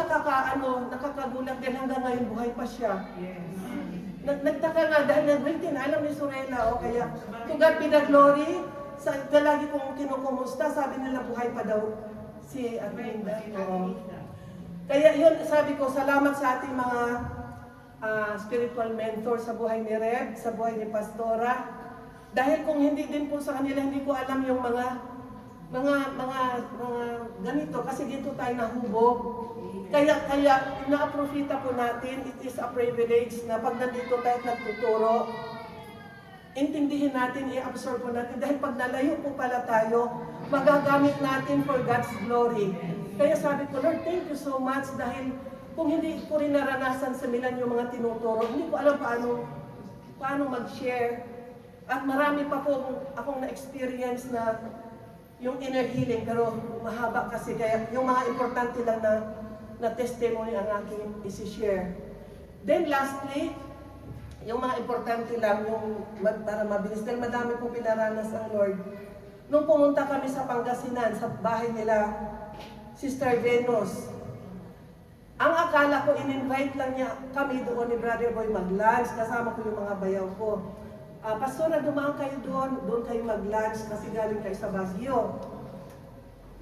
nakakagulat din hanggang ngayon buhay pa siya. Nagtaka nga dahil nag-written, alam ni Sorella, kaya to God be the glory, lagi kong kinukumusta, sabi nila buhay pa daw si Atlinda. Kaya yun, sabi ko, salamat sa ating mga spiritual mentor sa buhay ni Reb, sa buhay ni Pastora. Dahil kung hindi din po sa kanila, hindi ko alam yung mga ganito, kasi dito tayo nahubog. Kaya na-aprofita po natin, it is a privilege na pag nandito tayo at nagtuturo, intindihin natin, i-absorb po natin, dahil pag nalayo po pala tayo, magagamit natin for God's glory. Kaya sabi ko, Lord, thank you so much, dahil kung hindi ko rin naranasan sa Milan yung mga tinuturo, hindi ko alam paano mag-share. At marami pa po akong na-experience na yung inner healing, pero mahaba kasi, kaya yung mga importante lang na testimony ang aking isi-share. Then lastly, yung mga importante lang, yung para mabilis, dahil madami pong pinaranas ang Lord. Nung pumunta kami sa Pangasinan, sa bahay nila, Sister Venus, ang akala ko, in-invite lang niya kami doon ni Brother Boy mag-lunch, kasama ko yung mga bayaw ko. Pastora, dumaan kayo doon kayo mag-lunch kasi galing kayo sa Baguio.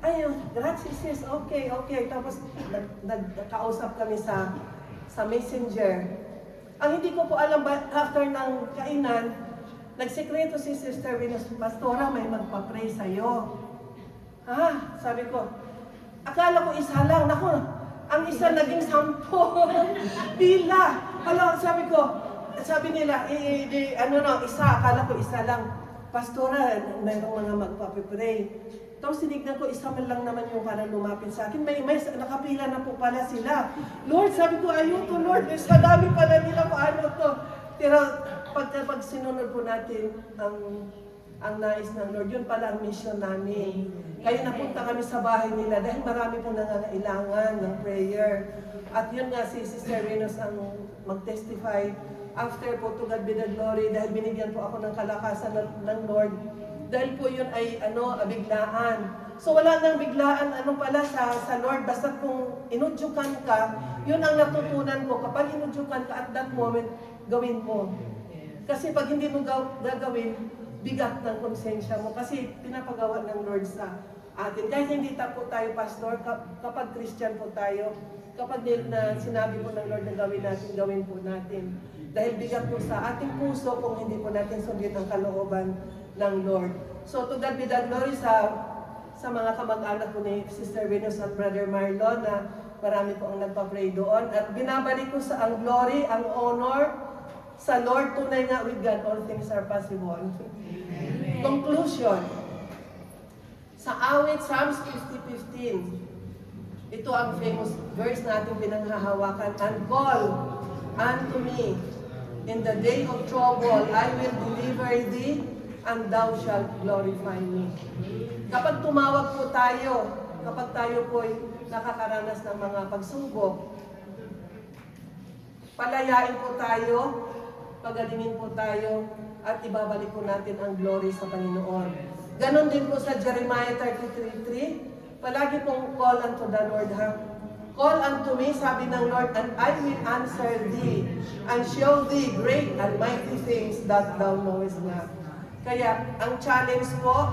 Ayun, grazie sis, okay. Tapos nagkausap kami sa Messenger. Ang hindi ko po alam, after ng kainan, nagsekreto si Sister Venus, Pastora, may magpa-pray sa'yo. Sabi ko, akala ko isa lang. Naku, ang isa naging 10. Pila. Sabi nila, isa, akala ko isa lang. Pastora, mayroong mga magpa-pray. Tapos sinignan ko, isa man lang naman yung parang lumapit sa akin. May nakapila na po pala sila. Lord, sabi ko, ayun to Lord, sa dami pala nila, paano to? Pero pag sinunod po natin ang nais ng Lord, yun pala ang mission namin. Kaya napunta kami sa bahay nila dahil marami pong nangangailangan ng prayer. At yun nga si Sister Venus ang mag-testify. After po, to God be the glory, dahil binigyan po ako ng kalakasan ng Lord. Dahil po yun ay biglaan. So wala nang biglaan pala sa Lord, basta kung inudyukan ka, yun ang natutunan ko. Kapag inudyukan ka at that moment, gawin mo. Kasi pag hindi mo gagawin, bigat ng konsensya mo. Kasi pinapagawa ng Lord sa atin. Kahit hindi po tayo pastor, kapag Christian po tayo, kapag sinabi po ng Lord na gawin po natin. Dahil bigat po sa ating puso kung hindi po natin sundin ang kalooban ng Lord. So to God be the glory sa mga kamag-anak ko ni Sister Venus at Brother Marlon na marami po ang nagpa-pray doon. At binabalik ko sa ang glory, ang honor sa Lord. Tunay nga with God, all things are possible. Amen. Conclusion. Sa awit, Psalms 50:15, ito ang famous verse na ating pinanghahawakan. And call unto me in the day of trouble, I will deliver thee, and thou shalt glorify me. Kapag tumawag po tayo, kapag tayo po ay nakakaranas ng mga pagsubok, palayain po tayo, pagalingin po tayo, at ibabalik po natin ang glory sa Panginoon. Ganon din po sa Jeremiah 33:3, palagi pong call unto the Lord, Call unto me, sabi ng Lord, and I will answer thee, and show thee great and mighty things that thou knowest not. Kaya, ang challenge po,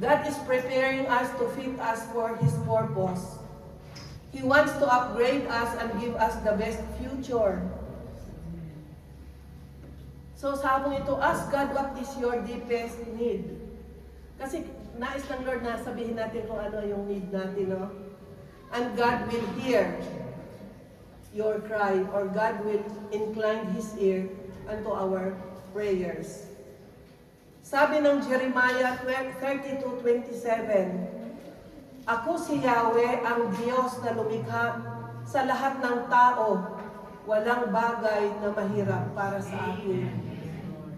God is preparing us to fit us for His purpose. He wants to upgrade us and give us the best future. So sa habang ito, ask God what is your deepest need. Kasi nais ng Lord na sabihin natin kung ano yung need natin, no? And God will hear your cry, or God will incline His ear unto our prayers. Sabi ng Jeremiah 32:27, Ako si Yahweh, ang Diyos na lumikha sa lahat ng tao. Walang bagay na mahirap para sa akin.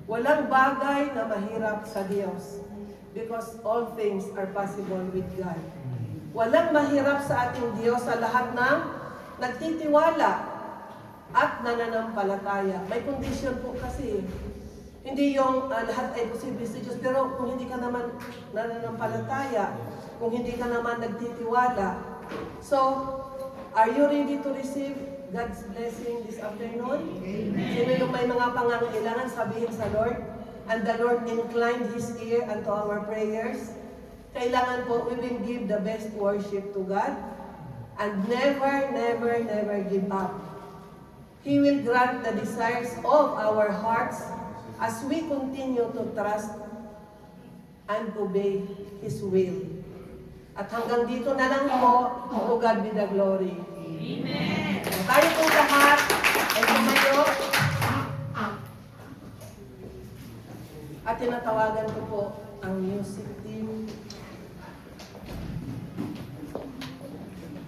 Walang bagay na mahirap sa Diyos. Because all things are possible with God. Walang mahirap sa ating Diyos sa lahat ng nagtitiwala at nananampalataya. May condition po kasi. Hindi yung lahat ay posible sa Diyos. Pero kung hindi ka naman nananampalataya, kung hindi ka naman nagtitiwala. So, are you ready to receive God's blessing this afternoon? Amen. Sino yung may mga pangangailangan, sabihin sa Lord? And the Lord inclined His ear unto our prayers. Kailangan po, we will give the best worship to God. And never, never, never give up. He will grant the desires of our hearts as we continue to trust and obey His will. At hanggang dito na lang po, to God be the glory. Amen. Tayo po lahat ay tumayo. At tinatawagan ko po ang music team.